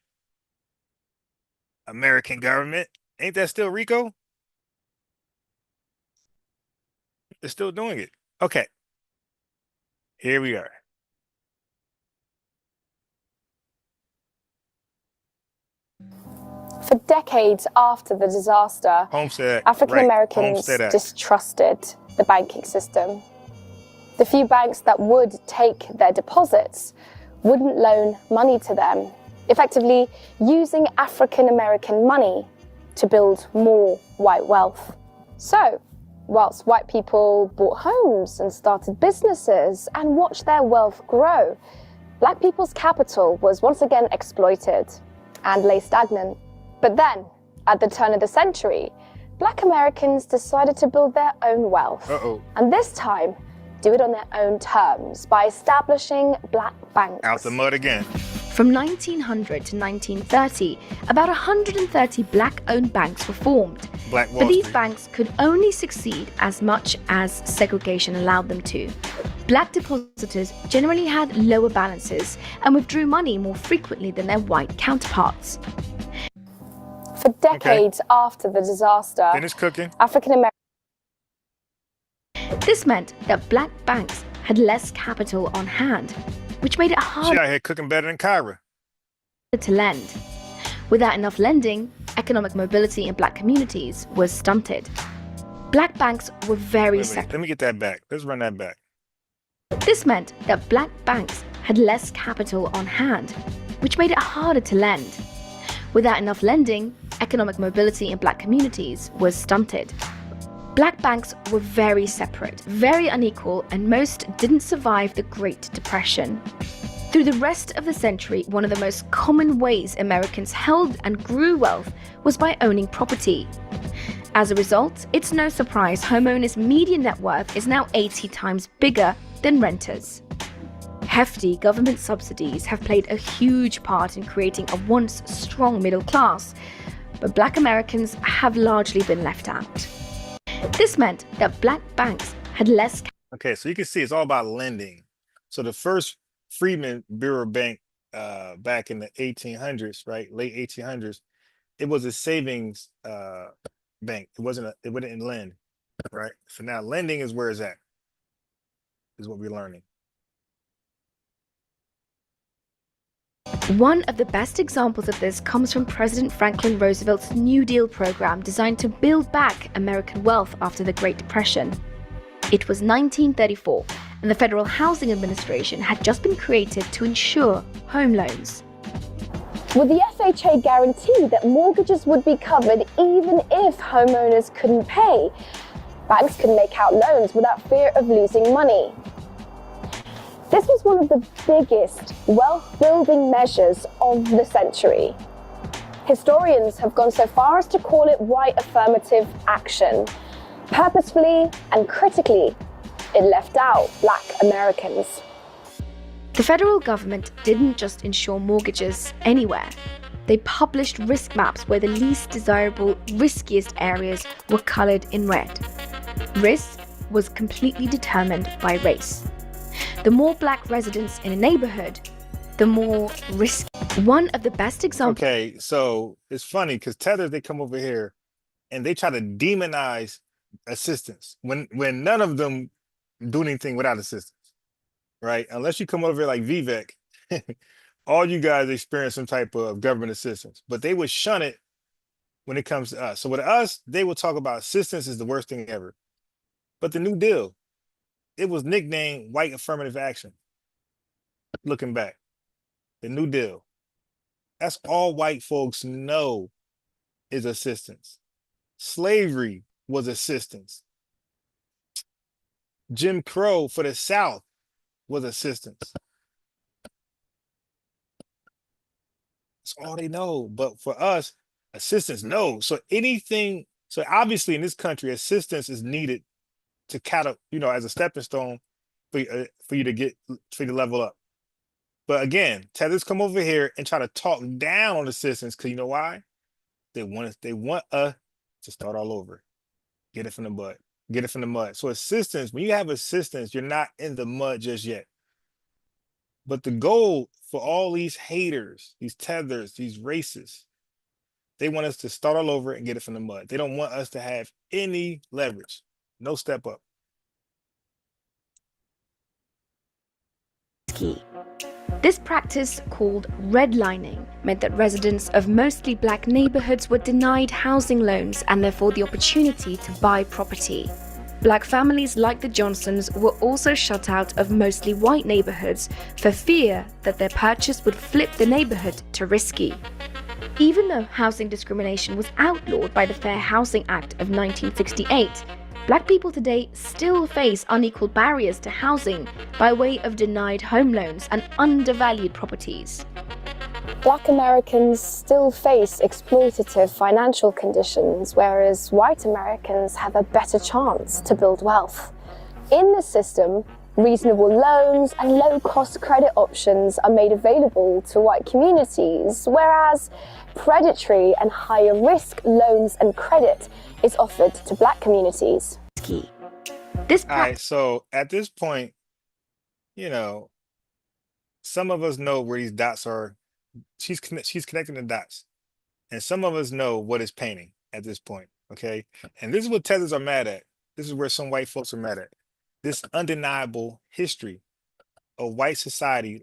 American government. Ain't that still RICO? It's still doing it. Okay. Here we are. For decades after the disaster, Homestead Act, African right. Americans Homestead Act. distrusted the banking system. The few banks that would take their deposits wouldn't loan money to them, effectively using African American money to build more white wealth. So, whilst white people bought homes and started businesses and watched their wealth grow, black people's capital was once again exploited and lay stagnant. But then, at the turn of the century, black Americans decided to build their own wealth. And this time, do it on their own terms by establishing black banks. Out the mud again. From 1900 to 1930, about 130 black-owned banks were formed. Black Wall But these Street. banks could only succeed as much as segregation allowed them to. Black depositors generally had lower balances and withdrew money more frequently than their white counterparts. For decades after the disaster, Finish cooking. African Americans This meant that black banks had less capital on hand, which made it She harder out here cooking better than Kyra. to lend. Without enough lending, economic mobility in black communities was stunted. Black banks were very Wait, separate. let me get that back. Let's run that back. This meant that black banks had less capital on hand, which made it harder to lend. Without enough lending, economic mobility in black communities was stunted. Black banks were very separate, very unequal, and most didn't survive the Great Depression. Through the rest of the century, one of the most common ways Americans held and grew wealth was by owning property. As a result, it's no surprise homeowners' median net worth is now 80 times bigger than renters. Hefty government subsidies have played a huge part in creating a once strong middle class, but black Americans have largely been left out. This meant that black banks had less. Okay, so you can see it's all about lending. So the first Freedmen Bureau Bank back in the 1800s, right, late 1800s, it was a savings bank. It wouldn't lend, right? So now lending is where it's at, is what we're learning. One of the best examples of this comes from President Franklin Roosevelt's New Deal program designed to build back American wealth after the Great Depression. It was 1934, and the Federal Housing Administration had just been created to insure home loans. Would the FHA guarantee that mortgages would be covered even if homeowners couldn't pay? Banks could make out loans without fear of losing money. This was one of the biggest wealth-building measures of the century. Historians have gone so far as to call it white affirmative action. Purposefully and critically, it left out black Americans. The federal government didn't just insure mortgages anywhere. They published risk maps where the least desirable, riskiest areas were colored in red. Risk was completely determined by race. The more black residents in a neighborhood, the more risky. One of the best examples. Okay, so it's funny because Tethers, they come over here and they try to demonize assistance when none of them do anything without assistance, right? Unless you come over here like Vivek, all you guys experience some type of government assistance, but they would shun it when it comes to us. So with us, they will talk about assistance is the worst thing ever. But the New Deal, it was nicknamed white affirmative action. Looking back, the New Deal, that's all white folks know is assistance. Slavery was assistance. Jim Crow for the South was assistance. That's all they know. But for us, assistance, no. So obviously in this country, assistance is needed to as a stepping stone for you to level up. But again, Tethers come over here and try to talk down on assistants because you know why? They want us to start all over, get it from the mud, get it from the mud. So assistants, when you have assistants, you're not in the mud just yet. But the goal for all these haters, these Tethers, these racists, they want us to start all over and get it from the mud. They don't want us to have any leverage, no step up. This practice, called redlining, meant that residents of mostly black neighborhoods were denied housing loans and therefore the opportunity to buy property. Black families like the Johnsons were also shut out of mostly white neighborhoods for fear that their purchase would flip the neighborhood to risky. Even though housing discrimination was outlawed by the Fair Housing Act of 1968, Black people today still face unequal barriers to housing by way of denied home loans and undervalued properties. Black Americans still face exploitative financial conditions, whereas white Americans have a better chance to build wealth. In the system, reasonable loans and low-cost credit options are made available to white communities, whereas predatory and higher-risk loans and credit is offered to black communities. All right, so at this point, you know, some of us know where these dots are. She's connecting the dots, and some of us know what it's painting at this point. Okay, and this is what Tethers are mad at. This is where some white folks are mad at. This undeniable history of white society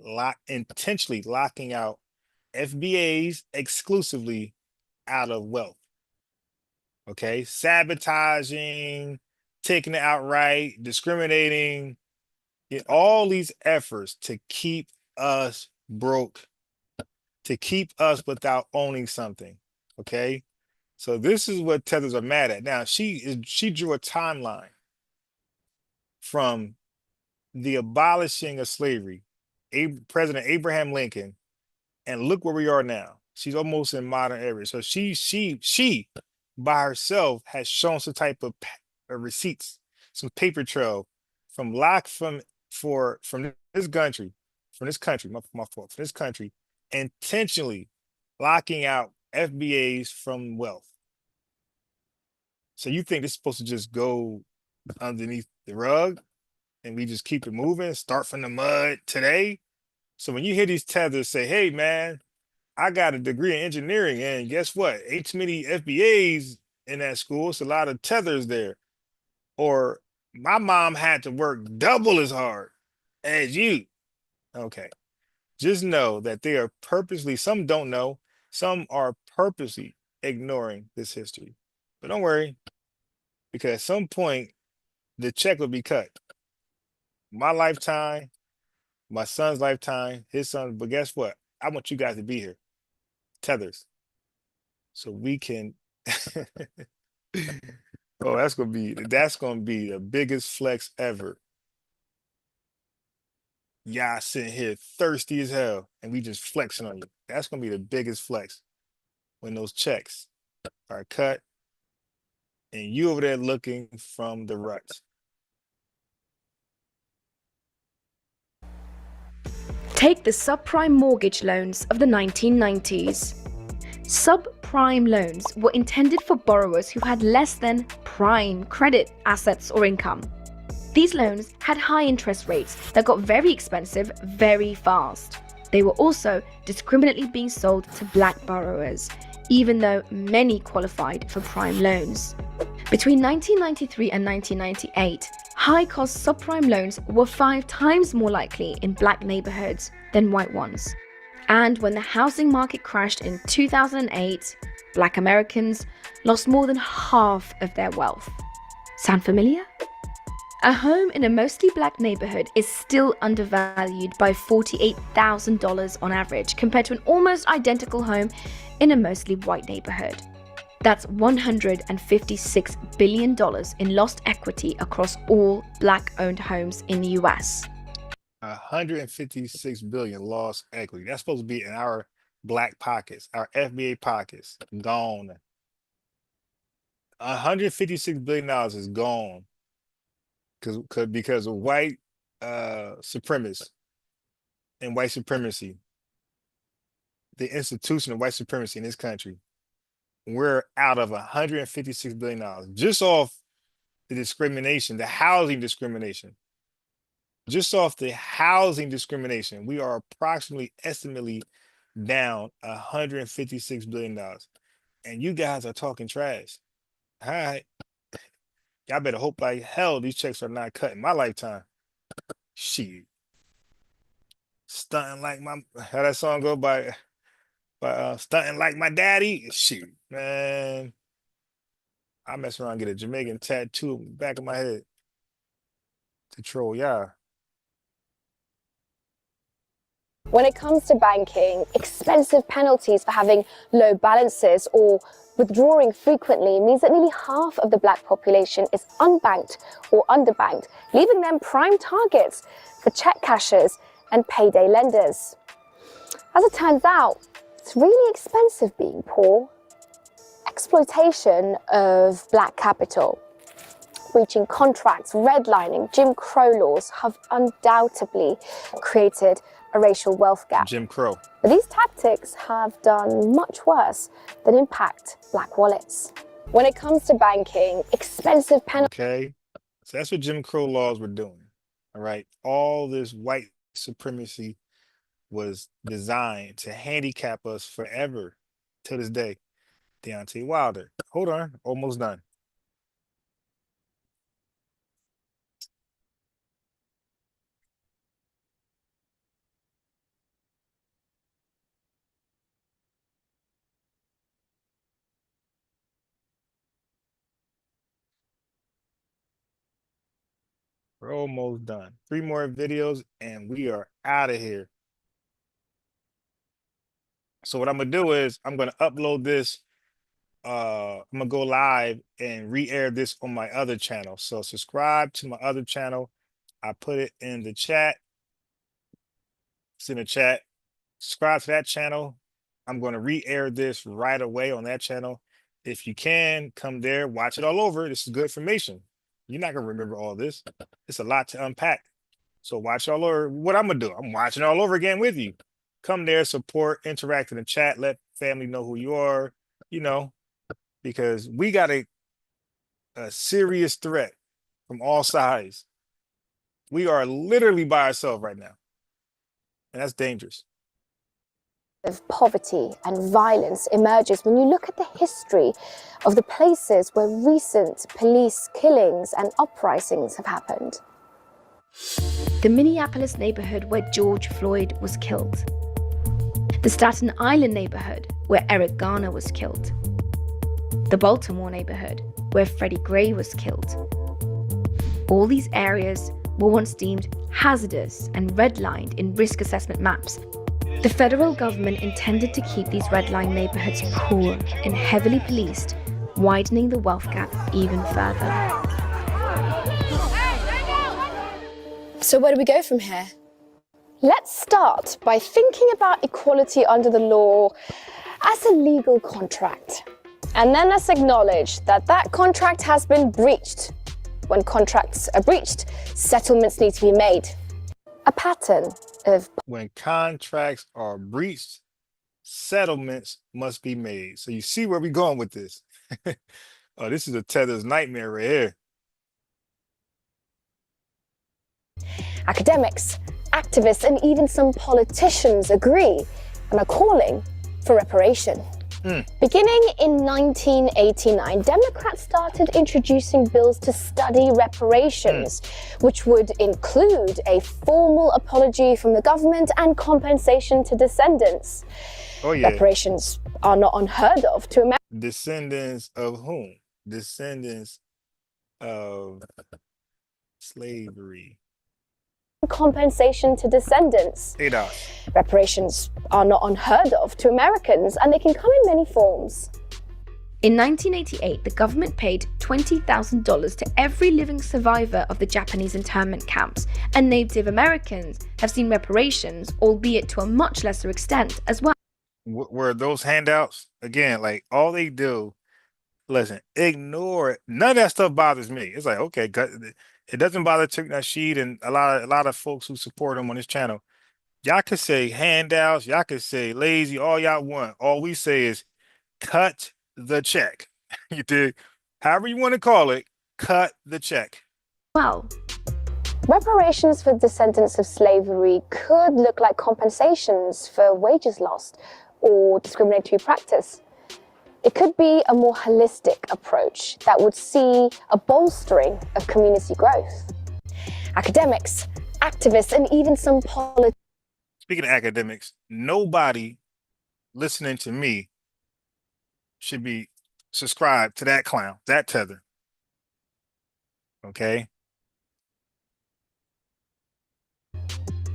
intentionally locking out FBAs exclusively out of wealth. Okay, sabotaging, taking it outright, discriminating, all these efforts to keep us broke, to keep us without owning something. Okay, so this is what Tethers are mad at. Now she drew a timeline from the abolishing of slavery, President Abraham Lincoln, and look where we are now. She's almost in modern era. So she by herself has shown some type of receipts, some paper trail from this country, my fault, from this country, intentionally locking out FBAs from wealth. So you think this is supposed to just go underneath the rug and we just keep it moving, start from the mud today? So when you hear these Tethers say, hey man, I got a degree in engineering, and guess what? Ain't too many FBAs in that school. It's a lot of Tethers there. Or my mom had to work double as hard as you. Okay. Just know that they are purposely, some don't know, some are purposely ignoring this history. But don't worry, because at some point, the check will be cut. My lifetime, my son's lifetime, his son. But guess what? I want you guys to be here. Tethers, so we can oh, that's gonna be the biggest flex ever. Y'all sitting here thirsty as hell and we just flexing on you. That's gonna be the biggest flex when those checks are cut and you over there looking from the ruts. Take the subprime mortgage loans of the 1990s. Subprime loans were intended for borrowers who had less than prime credit assets or income. These loans had high interest rates that got very expensive very fast. They were also discriminately being sold to black borrowers, even though many qualified for prime loans. Between 1993 and 1998, high-cost subprime loans were 5 times more likely in black neighborhoods than white ones. And when the housing market crashed in 2008, black Americans lost more than half of their wealth. Sound familiar? A home in a mostly black neighborhood is still undervalued by $48,000 on average compared to an almost identical home in a mostly white neighborhood. That's $156 billion in lost equity across all black-owned homes in the US. 156 billion lost equity. That's supposed to be in our black pockets, our FBA pockets. Gone. $156 billion is gone because of white supremacists and white supremacy, the institution of white supremacy in this country, we're out of $156 billion just off the discrimination, the housing discrimination. Just off the housing discrimination, we are approximately estimately down $156 billion. And you guys are talking trash. All right. Y'all better hope like hell these checks are not cut in my lifetime. Shit. Stunting like my, how that song go by stunting like my daddy. Shoot, man. I mess around and get a Jamaican tattoo in the back of my head to troll y'all. When it comes to banking, expensive penalties for having low balances or withdrawing frequently means that nearly half of the black population is unbanked or underbanked, leaving them prime targets for check cashers and payday lenders. As it turns out, it's really expensive being poor. Exploitation of black capital, breaching contracts, redlining, Jim Crow laws have undoubtedly created a racial wealth gap. Jim Crow. But these tactics have done much worse than impact black wallets. When it comes to banking, expensive penalties. Okay. So that's what Jim Crow laws were doing. All right. All this white supremacy was designed to handicap us forever to this day. Deontay Wilder. Hold on. Almost done. We're almost done. 3 more videos and we are out of here. So what I'm gonna do is I'm gonna upload this. I'm gonna go live and re-air this on my other channel. So subscribe to my other channel. I put it in the chat. It's in the chat. Subscribe to that channel. I'm going to re-air this right away on that channel. If you can, come there, watch it all over. This is good information. You're not going to remember all this. It's a lot to unpack. So watch all over. What I'm going to do, I'm watching all over again with you. Come there, support, interact in the chat, let family know who you are, you know, because we got a serious threat from all sides. We are literally by ourselves right now. And that's dangerous. Of poverty and violence emerges when you look at the history of the places where recent police killings and uprisings have happened. The Minneapolis neighborhood where George Floyd was killed. The Staten Island neighborhood where Eric Garner was killed. The Baltimore neighborhood where Freddie Gray was killed. All these areas were once deemed hazardous and redlined in risk assessment maps. The federal government intended to keep these redlined neighborhoods poor and heavily policed, widening the wealth gap even further. So where do we go from here? Let's start by thinking about equality under the law as a legal contract. And then let's acknowledge that that contract has been breached. When contracts are breached, settlements need to be made. A pattern of... When contracts are breached, settlements must be made. So you see where we're going with this. Oh, this is a Tethers nightmare right here. Academics, activists, and even some politicians agree and are calling for reparation. Beginning in 1989, Democrats started introducing bills to study reparations, which would include a formal apology from the government and compensation to descendants. Oh, yeah. Reparations are not unheard of to Americans. Descendants of whom? Descendants of slavery. Compensation to descendants. Reparations are not unheard of to Americans, and they can come in many forms. In 1988, the government paid $20,000 to every living survivor of the Japanese internment camps, and Native Americans have seen reparations, albeit to a much lesser extent as well. Were those handouts, again, like all they do, listen, ignore it. None of that stuff bothers me. It's like, okay, It doesn't bother Tariq Nasheed and a lot of folks who support him on this channel. Y'all could say handouts, y'all could say lazy, all y'all want. All we say is cut the check. You dig? However you want to call it, cut the check. Well, Reparations for descendants of slavery could look like compensations for wages lost or discriminatory practice. It could be a more holistic approach that would see a bolstering of community growth. Academics, activists, and even some politicians. Speaking of academics, nobody listening to me should be subscribed to that clown, that tether. Okay?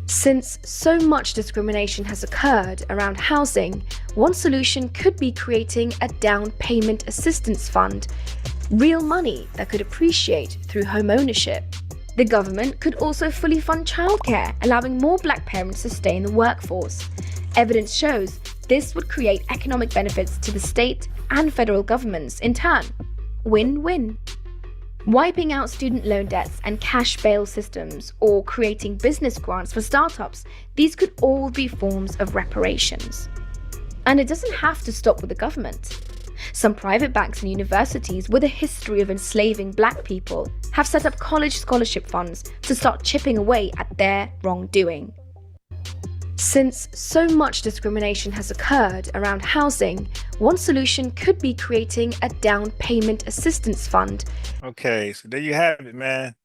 since so much discrimination has occurred around housing, one solution could be creating a down payment assistance fund, real money that could appreciate through home ownership. The government could also fully fund childcare, allowing more black parents to stay in the workforce. Evidence shows this would create economic benefits to the state and federal governments in turn. Win-win. Wiping out student loan debts and cash bail systems, or creating business grants for startups, these could all be forms of reparations. And it doesn't have to stop with the government. Some private banks and universities with a history of enslaving black people have set up college scholarship funds to start chipping away at their wrongdoing. Since so much discrimination has occurred around housing, one solution could be creating a down payment assistance fund. Okay, so there you have it, man.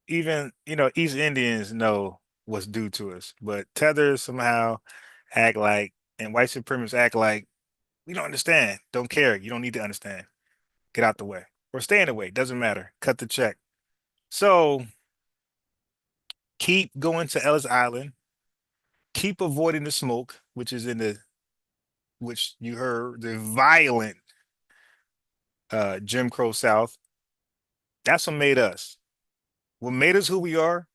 Even, East Indians know what's due to us, but Tethers somehow act like, and white supremacists act like, we don't understand, don't care, you don't need to understand. Get out the way. Or stay in the way, doesn't matter. Cut the check. So keep going to Ellis Island. Keep avoiding the smoke, which you heard, the violent Jim Crow South. That's what made us. What made us who we are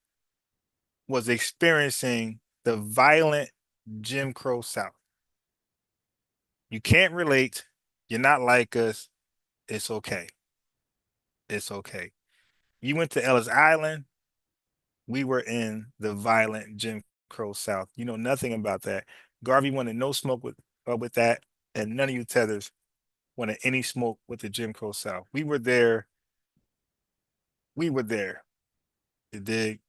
was experiencing the violent Jim Crow South. You can't relate. You're not like us. It's okay. It's okay. You went to Ellis Island. We were in the violent Jim Crow South. You know nothing about that. Garvey wanted no smoke with that, and none of you Tethers wanted any smoke with the Jim Crow South. We were there. We were there. You dig?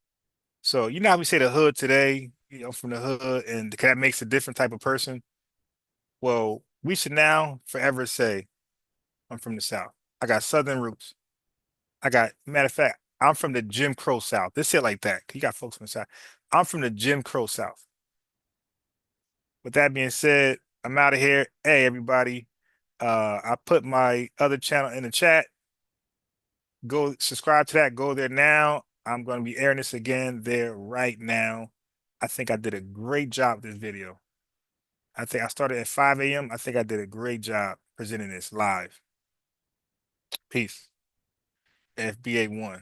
So you know how we say the hood today, from the hood, and that makes a different type of person. Well, we should now forever say, I'm from the South. I got Southern roots. Matter of fact, I'm from the Jim Crow South. Let's say it like that. You got folks from the South. I'm from the Jim Crow South. With that being said, I'm out of here. Hey, everybody. I put my other channel in the chat. Go subscribe to that. Go there now. I'm going to be airing this again there right now. I think I did a great job with this video. I think I started at 5 a.m. I think I did a great job presenting this live. Peace. FBA1.